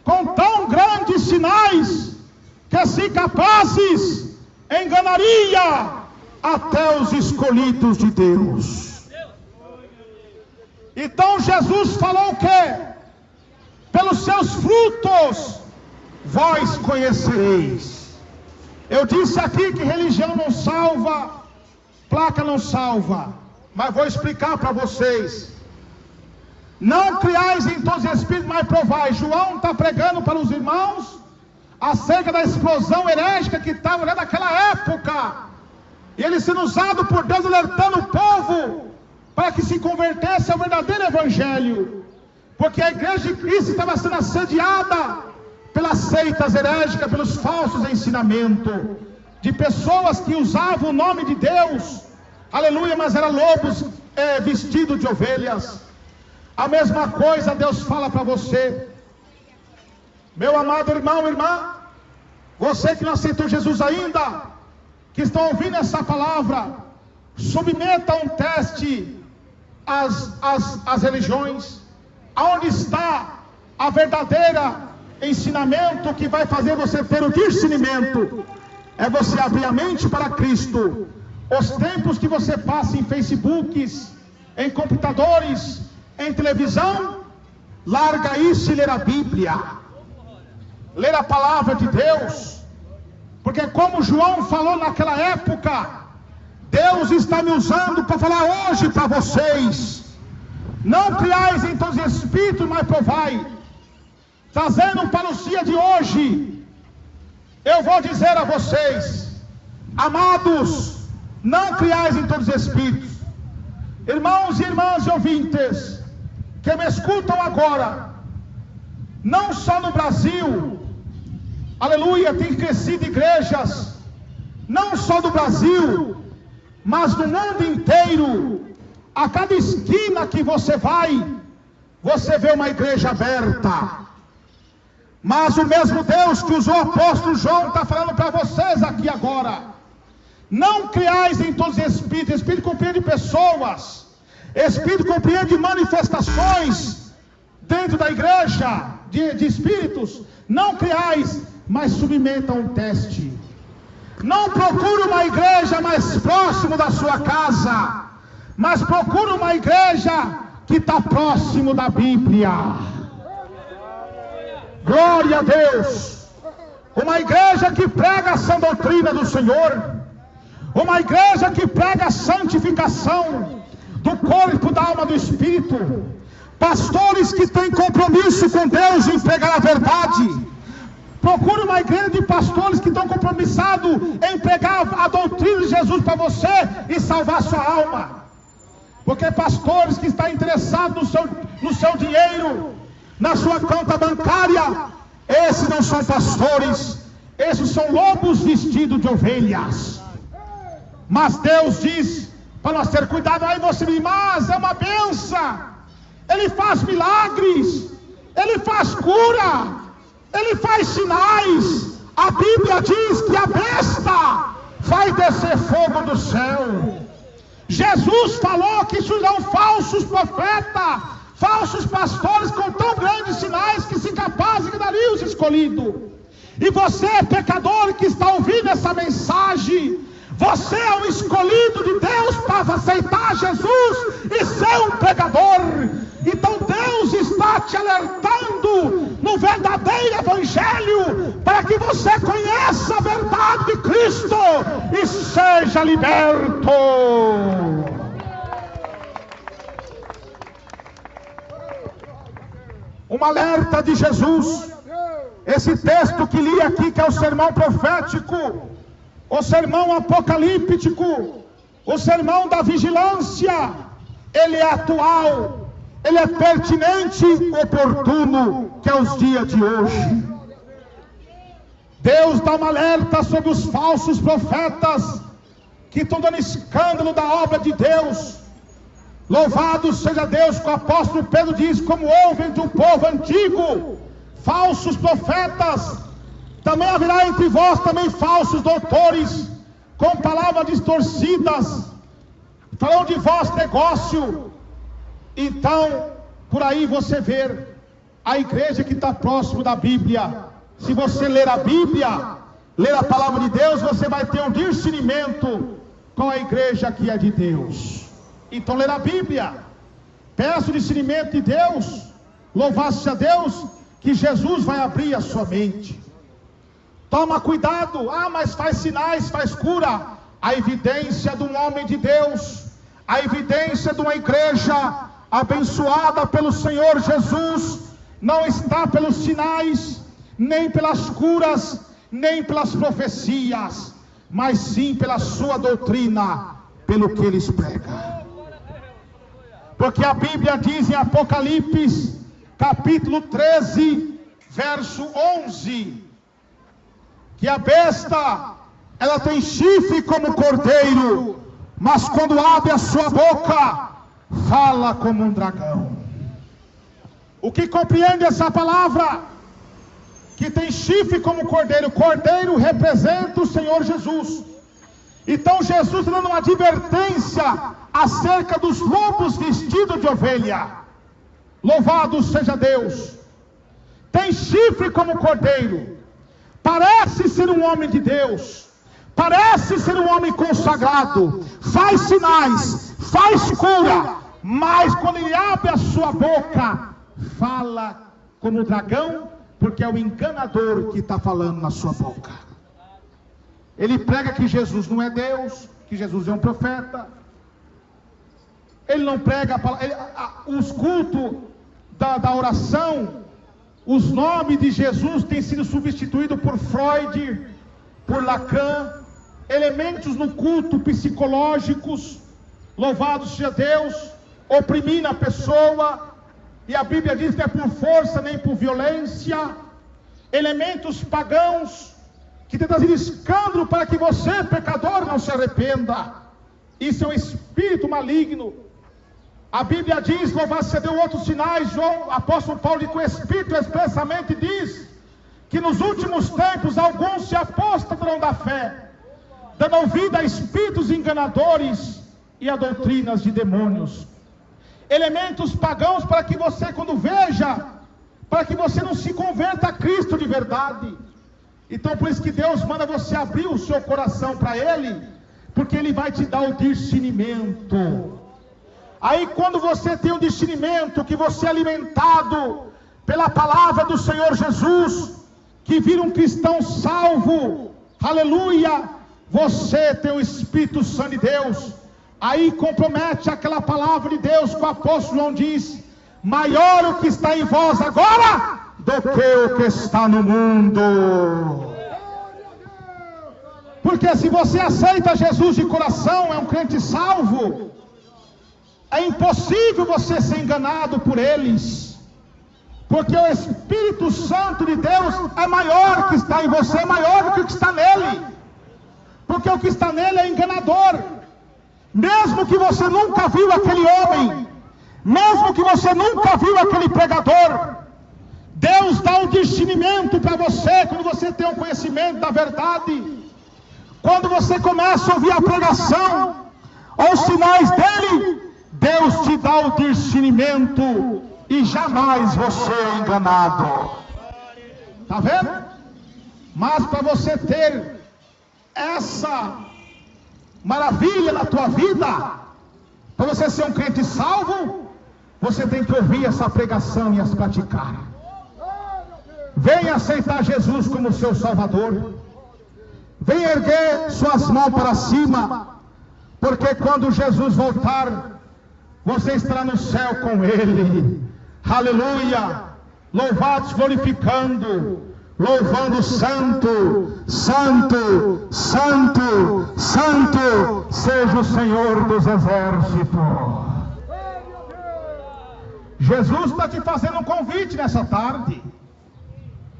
com tão grandes sinais, que se capazes enganaria até os escolhidos de Deus. Então Jesus falou o quê? Pelos seus frutos vós conhecereis. Eu disse aqui que religião não salva, placa não salva, mas vou explicar para vocês. Não criais em todos os espíritos, mas provai. João está pregando para os irmãos acerca da explosão herética que estava naquela época, e ele sendo usado por Deus, alertando o povo para que se convertesse ao verdadeiro Evangelho, porque a igreja de Cristo estava sendo assediada pelas seitas herégicas, pelos falsos ensinamentos, de pessoas que usavam o nome de Deus, aleluia, mas eram lobos vestidos de ovelhas. A mesma coisa Deus fala para você, meu amado irmão, irmã, você que não aceitou Jesus ainda, que estão ouvindo essa palavra, submeta a um teste as religiões. Aonde está a verdadeira ensinamento que vai fazer você ter o discernimento? É você abrir a mente para Cristo. Os tempos que você passa em Facebooks, em computadores, em televisão, larga isso e ler a Bíblia, ler a palavra de Deus, porque como João falou naquela época, Deus está me usando para falar hoje para vocês. Não criais em todos os espíritos, mas provai. Trazendo para os dias de hoje, eu vou dizer a vocês, amados, não criais em todos os espíritos. Irmãos e irmãs e ouvintes que me escutam agora, não só no Brasil, aleluia, tem crescido igrejas, não só do Brasil, mas no mundo inteiro. A cada esquina que você vai, você vê uma igreja aberta. Mas o mesmo Deus que usou o apóstolo João está falando para vocês aqui agora: não criais em todos os espíritos. Espírito compreende pessoas, espírito compreende manifestações dentro da igreja. de espíritos, não creais, mas submeta a um teste. Não procure uma igreja mais próximo da sua casa, mas procure uma igreja que está próximo da Bíblia. Glória a Deus. Uma igreja que prega a sã doutrina do Senhor. Uma igreja que prega a santificação do corpo, da alma, do espírito. Pastores que têm compromisso com Deus em pregar a verdade. Procure uma igreja de pastores que estão compromissados em pregar a doutrina de Jesus para você e salvar sua alma. Porque pastores que estão interessados no seu dinheiro, na sua conta bancária, esses não são pastores, esses são lobos vestidos de ovelhas. Mas Deus diz para nós ter cuidado. Aí você diz, mas é uma benção, Ele faz milagres, Ele faz cura, Ele faz sinais. A Bíblia diz que a besta vai descer fogo do céu. Jesus falou que surgirão falsos profetas, falsos pastores com tão grandes sinais que se capazem que dariam os escolhidos. E você, pecador que está ouvindo essa mensagem, você é o escolhido de Deus para aceitar Jesus e ser um pregador. Então Deus está te alertando no verdadeiro evangelho, para que você conheça a verdade de Cristo e seja liberto. Um alerta de Jesus. Esse texto que li aqui, que é o sermão profético, o sermão apocalíptico, o sermão da vigilância, ele é atual, ele é pertinente, oportuno, que é os dias de hoje. Deus dá um alerta sobre os falsos profetas que estão dando escândalo da obra de Deus. Louvado seja Deus, que o apóstolo Pedro diz, como houve entre o povo antigo falsos profetas, também haverá entre vós também falsos doutores, com palavras distorcidas, farão de vós negócio. Então, por aí você vê a igreja que está próximo da Bíblia. Se você ler a Bíblia, ler a palavra de Deus, você vai ter um discernimento com a igreja que é de Deus. Então, ler a Bíblia, peça o discernimento de Deus, louvado-se a Deus, que Jesus vai abrir a sua mente. Toma cuidado, mas faz sinais, faz cura. A evidência de um homem de Deus, a evidência de uma igreja abençoada pelo Senhor Jesus, não está pelos sinais, nem pelas curas, nem pelas profecias, mas sim pela sua doutrina, pelo que eles pregam. Porque a Bíblia diz em Apocalipse, capítulo 13, verso 11, que a besta, ela tem chifre como cordeiro, mas quando abre a sua boca, fala como um dragão. O que compreende essa palavra? Que tem chifre como cordeiro. Cordeiro representa o Senhor Jesus. Então Jesus está dando uma advertência acerca dos lobos vestidos de ovelha. Louvado seja Deus. Tem chifre como cordeiro. Parece ser um homem de Deus. Parece ser um homem consagrado. Faz sinais, faz cura. Mas quando ele abre a sua boca, fala como dragão, porque é o enganador que está falando na sua boca. Ele prega que Jesus não é Deus, que Jesus é um profeta. Ele não prega a palavra, os cultos da oração, os nomes de Jesus têm sido substituídos por Freud, por Lacan, elementos no culto psicológicos, louvado seja Deus, oprimindo a pessoa, e a Bíblia diz que é por força nem por violência, elementos pagãos, que tem trazido escândalo para que você, pecador, não se arrependa. Isso é um espírito maligno. A Bíblia diz, louvado seja Deus, outros sinais, João, apóstolo Paulo diz que o Espírito expressamente diz, que nos últimos tempos alguns se apostatarão da fé, dando ouvido a espíritos enganadores e a doutrinas de demônios. Elementos pagãos para que você, quando veja para que você não se converta a Cristo de verdade. Então por isso que Deus manda você abrir o seu coração para Ele, porque Ele vai te dar o discernimento. Aí quando você tem o discernimento, que você é alimentado pela palavra do Senhor Jesus, que vira um cristão salvo, aleluia, você tem o Espírito Santo de Deus, aí compromete aquela palavra de Deus que o apóstolo João diz: maior o que está em vós agora, do que o que está no mundo. Porque se você aceita Jesus de coração, é um crente salvo, é impossível você ser enganado por eles, porque o Espírito Santo de Deus é maior que está em você, é maior do que o que está nele, porque o que está nele é enganador. Mesmo que você nunca viu aquele homem, mesmo que você nunca viu aquele pregador, Deus dá um discernimento para você, quando você tem um conhecimento da verdade, quando você começa a ouvir a pregação, ou os sinais dele, Deus te dá o discernimento, e jamais você é enganado. Está vendo? Mas para você ter essa maravilha na tua vida, para você ser um crente salvo, você tem que ouvir essa pregação e as praticar. Venha aceitar Jesus como seu Salvador. Venha erguer suas mãos para cima, porque quando Jesus voltar, você estará no céu com Ele. Aleluia! Louvados, glorificando, louvando Santo, Santo, Santo, Santo, seja o Senhor dos exércitos. Jesus está te fazendo um convite nessa tarde.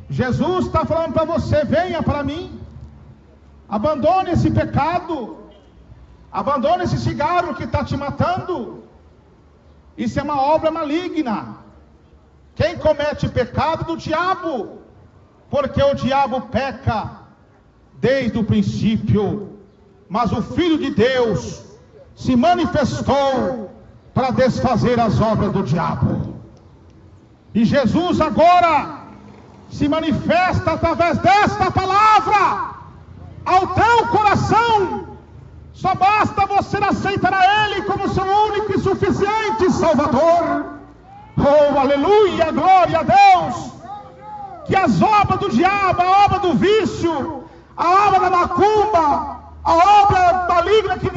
Jesus está falando para você: venha para mim, abandone esse pecado, abandone esse cigarro que está te matando. Isso é uma obra maligna. Quem comete pecado é do diabo, porque o diabo peca desde o princípio, mas o Filho de Deus se manifestou para desfazer as obras do diabo. E Jesus agora se manifesta através desta palavra ao teu coração. Só basta você aceitar a Ele como seu único e suficiente Salvador. Oh, aleluia, glória a Deus. Que as obras do diabo, a obra do vício, a obra da macumba, a obra maligna que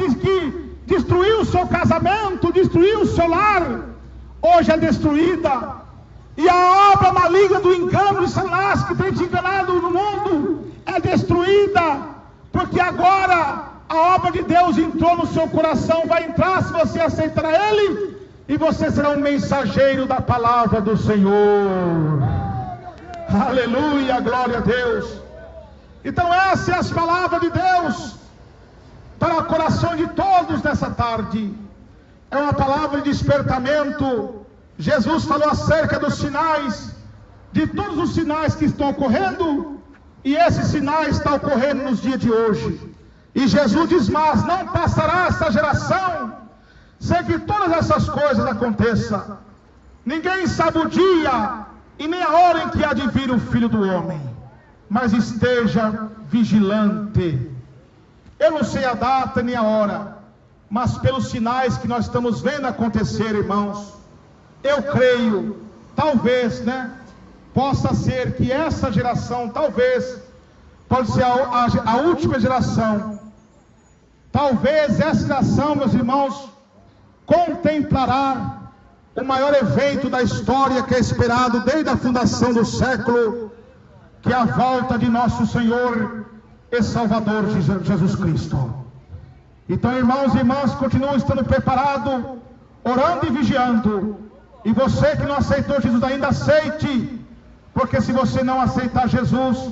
destruiu o seu casamento, destruiu o seu lar, hoje é destruída. E a obra maligna do engano de Satanás, que tem te enganado no mundo, é destruída, porque agora a obra de Deus entrou no seu coração, vai entrar se você aceitar a Ele, e você será um mensageiro da palavra do Senhor. Aleluia, glória a Deus. Então essas são as palavras de Deus para o coração de todos nessa tarde. É uma palavra de despertamento. Jesus falou acerca dos sinais, de todos os sinais que estão ocorrendo, e esses sinais estão ocorrendo nos dias de hoje. E Jesus diz: mas não passará essa geração sem que todas essas coisas aconteçam. Ninguém sabe o dia e nem a hora em que há de vir o Filho do Homem, mas esteja vigilante. Eu não sei a data nem a hora, mas pelos sinais que nós estamos vendo acontecer, irmãos, eu creio, talvez, possa ser que essa geração, talvez, pode ser a última geração. Talvez essa geração, meus irmãos, contemplará o maior evento da história, que é esperado desde a fundação do século, que é a volta de nosso Senhor e Salvador Jesus Cristo. Então, irmãos e irmãs, continuem estando preparados, orando e vigiando. E você que não aceitou Jesus ainda, aceite, porque se você não aceitar Jesus,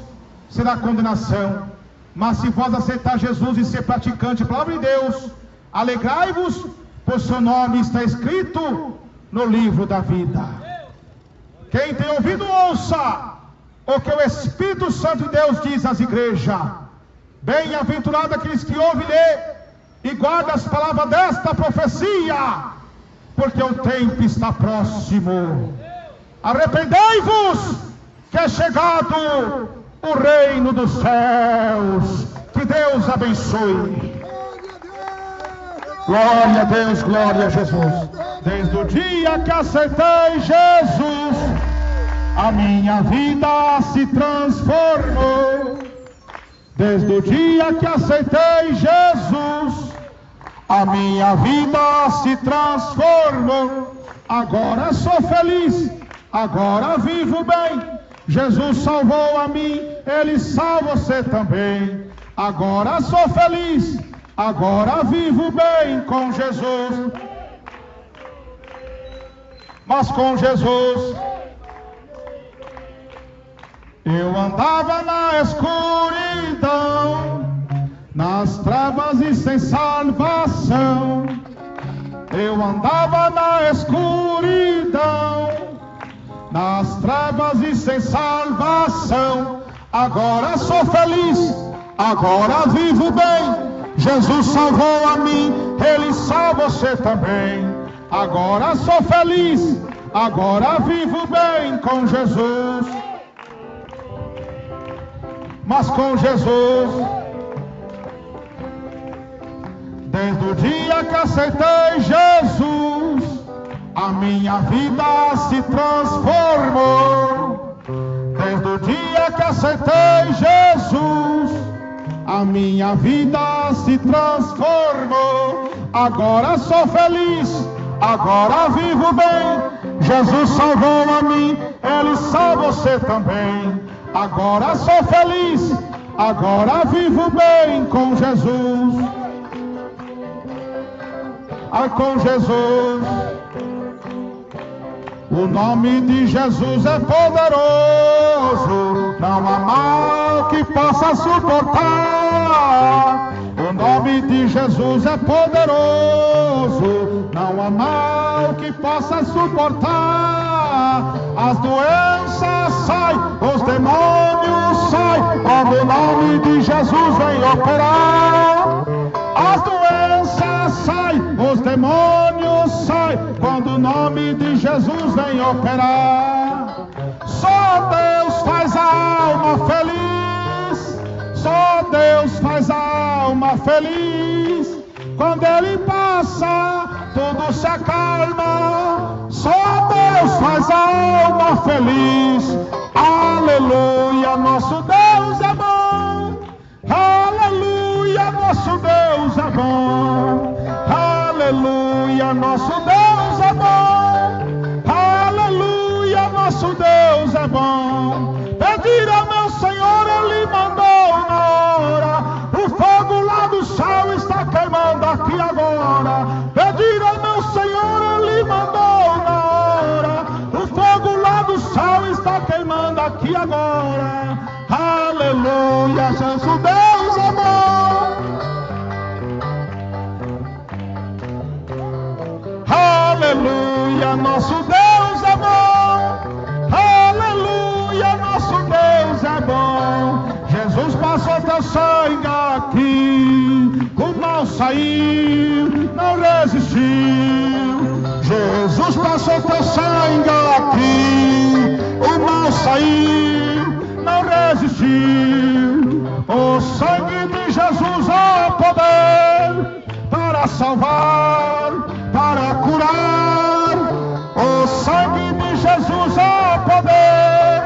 será condenação. Mas se vós aceitar Jesus e ser praticante da palavra de Deus, alegrai-vos, pois seu nome está escrito no livro da vida. Quem tem ouvido, ouça o que o Espírito Santo de Deus diz às igrejas. Bem-aventurado aqueles que ouvem e lê e guardam as palavras desta profecia, porque o tempo está próximo. Arrependei-vos, que é chegado o reino dos céus. Que Deus abençoe. Glória a Deus, glória a Jesus. Desde o dia que aceitei Jesus, a minha vida se transformou. Desde o dia que aceitei Jesus, a minha vida se transformou. Agora sou feliz, agora vivo bem. Jesus salvou a mim, Ele salva você também. Agora sou feliz, agora vivo bem com Jesus. Mas com Jesus eu andava na escuridão, nas trevas e sem salvação. Eu andava na escuridão, nas trevas e sem salvação. Agora sou feliz, agora vivo bem. Jesus salvou a mim, Ele salva você também. Agora sou feliz, agora vivo bem com Jesus. Mas com Jesus, desde o dia que aceitei Jesus, a minha vida se transformou. Desde o dia que aceitei Jesus, a minha vida se transformou. Agora sou feliz, agora vivo bem. Jesus salvou a mim, Ele salva você também. Agora sou feliz, agora vivo bem com Jesus. Ai, com Jesus. O nome de Jesus é poderoso, não há mal que possa suportar. O nome de Jesus é poderoso, não há mal que possa suportar. As doenças saem, os demônios saem, quando o nome de Jesus vem operar. As doenças saem, os demônios saem, quando o nome de Jesus vem operar. Só Deus faz a alma feliz, só Deus faz a alma feliz. Quando Ele passa, tudo se acalma. Só Deus faz a alma feliz. Aleluia, nosso Deus é bom. Aleluia, nosso Deus é bom. Aleluia, nosso Deus é bom. Aleluia, nosso Deus é bom. Pedir ao meu Senhor, Ele mandou na hora. O fogo lá do céu está queimando aqui agora. Pedir ao meu Senhor, Ele mandou na hora. O fogo lá do céu está queimando aqui agora. Aleluia, nosso Deus é bom. Aleluia, nosso Deus é bom. Aleluia, nosso Deus é bom. Jesus passou teu sangue aqui, o mal saiu, não resistiu. Jesus passou teu sangue aqui, o mal saiu, não resistiu. O sangue de Jesus é poder para salvar, para curar. O sangue de Jesus é poder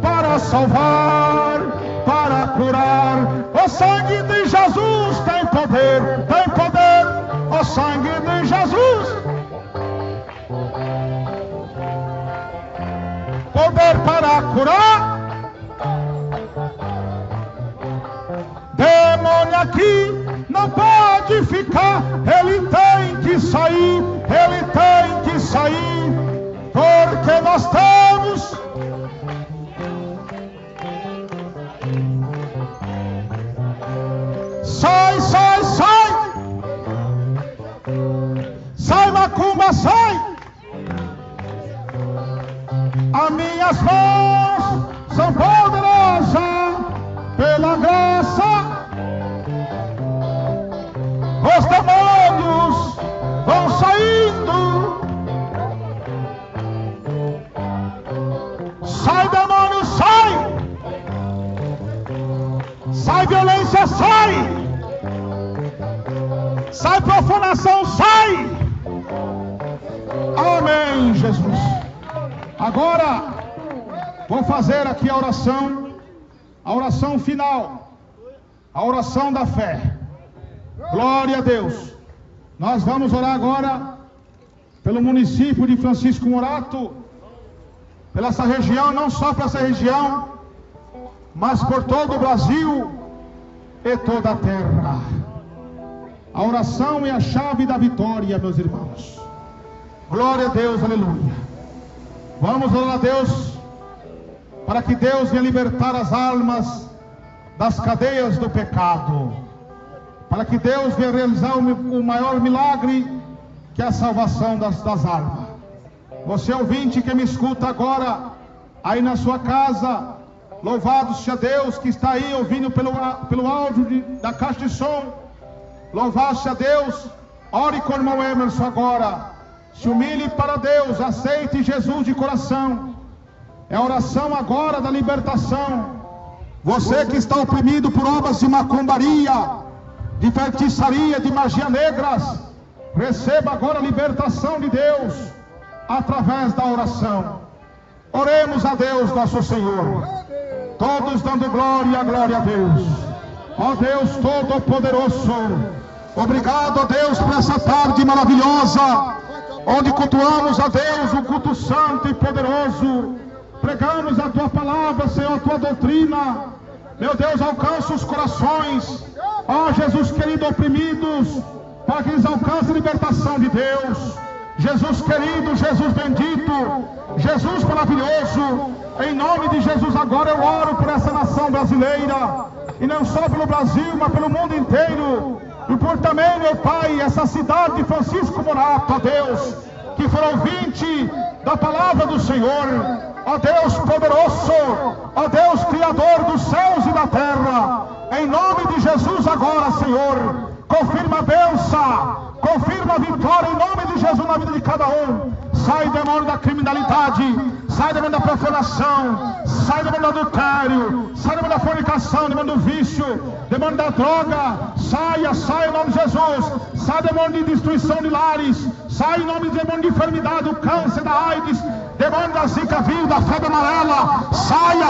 para salvar, para curar. O sangue de Jesus tem poder, tem poder. O sangue de Jesus, poder para curar. Demônio aqui não pode ficar, ele tem que sair, ele tem que sair, porque nós temos sai, sai, sai, sai macumba, sai. As minhas mãos são poderosas pela graça. Os demônios vão saindo. sai! Sai profanação, sai! Amém, Jesus. Agora, vou fazer aqui a oração final, a oração da fé. Glória a Deus. Nós vamos orar agora pelo município de Francisco Morato, pela essa região, não só para essa região, mas por todo o Brasil e toda a terra. A oração é a chave da vitória, meus irmãos. Glória a Deus, aleluia. Vamos orar a Deus, para que Deus venha libertar as almas das cadeias do pecado, para que Deus venha realizar o maior milagre, que é a salvação das almas. Você ouvinte que me escuta agora, aí na sua casa, louvado seja Deus, que está aí ouvindo pelo áudio da caixa de som. Louvado seja Deus. Ore com o irmão Emerson agora. Se humilhe para Deus, aceite Jesus de coração. É a oração agora da libertação. Você que está oprimido por obras de macumbaria, de feitiçaria, de magia negras, receba agora a libertação de Deus através da oração. Oremos a Deus nosso Senhor, todos dando glória a Deus. Ó Deus Todo-Poderoso, obrigado a Deus por essa tarde maravilhosa, onde cultuamos a Deus, o culto santo e poderoso. Pregamos a Tua palavra, Senhor, a Tua doutrina. Meu Deus, alcança os corações, ó Jesus querido, oprimidos, para que eles alcancem a libertação de Deus. Jesus querido, Jesus bendito, Jesus maravilhoso, em nome de Jesus agora eu oro por essa nação brasileira, e não só pelo Brasil, mas pelo mundo inteiro, e por também, meu Pai, essa cidade de Francisco Morato, ó Deus, que foram ouvinte da palavra do Senhor. Ó Deus poderoso, ó Deus Criador dos céus e da terra, em nome de Jesus agora, Senhor, confirma a bênção, confirma a vitória em nome de Jesus na vida de cada um. Sai demônio da criminalidade, sai demônio da profanação, sai demônio do adultério, sai demônio da fornicação, demônio do vício, demônio da droga, saia em nome de Jesus. Sai demônio de destruição de lares, sai em nome de demônio de enfermidade, do câncer, da AIDS, demônio da zika vírus, da febre amarela, saia,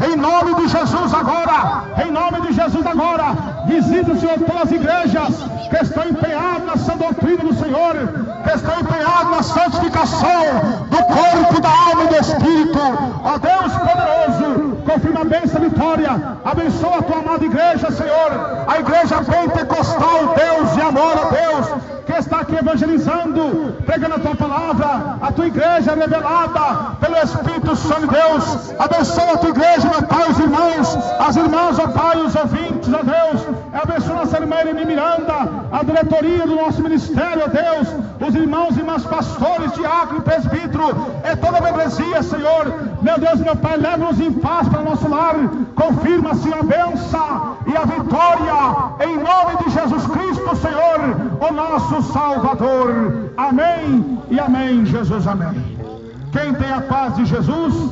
em nome de Jesus agora, em nome de Jesus agora. Visita o Senhor todas as igrejas que estão empenhadas na sã doutrina do Senhor, que estão empenhadas na santificação do corpo, da alma e do espírito. Ó Deus poderoso, confirma a bênção e vitória, abençoa a Tua amada igreja, Senhor, a igreja pentecostal, Deus de amor, ó Deus, que está aqui evangelizando, pregando a Tua palavra, a Tua igreja revelada pelo Espírito Santo de Deus. Abençoa a Tua igreja, meu Pai, os irmãos, as irmãs, ó Pai, os ouvintes, ó Deus. Abençoa nossa irmã Eleni Miranda, a diretoria do nosso ministério, ó Deus, os irmãos e irmãs pastores, diácono, presbítero, é toda a membresia, Senhor. Meu Deus, meu Pai, leva-nos em paz para o nosso lar, confirma, Senhor, a bênção e a vitória, em nome de Jesus Cristo, Senhor, o nosso Salvador. Amém e amém, Jesus, amém. Quem tem a paz de Jesus,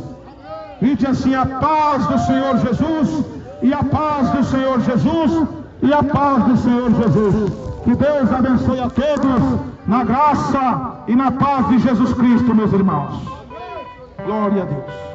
diz assim: a paz do Senhor Jesus, e a paz do Senhor Jesus, e a paz do Senhor Jesus. Que Deus abençoe a todos na graça e na paz de Jesus Cristo, meus irmãos. Glória a Deus.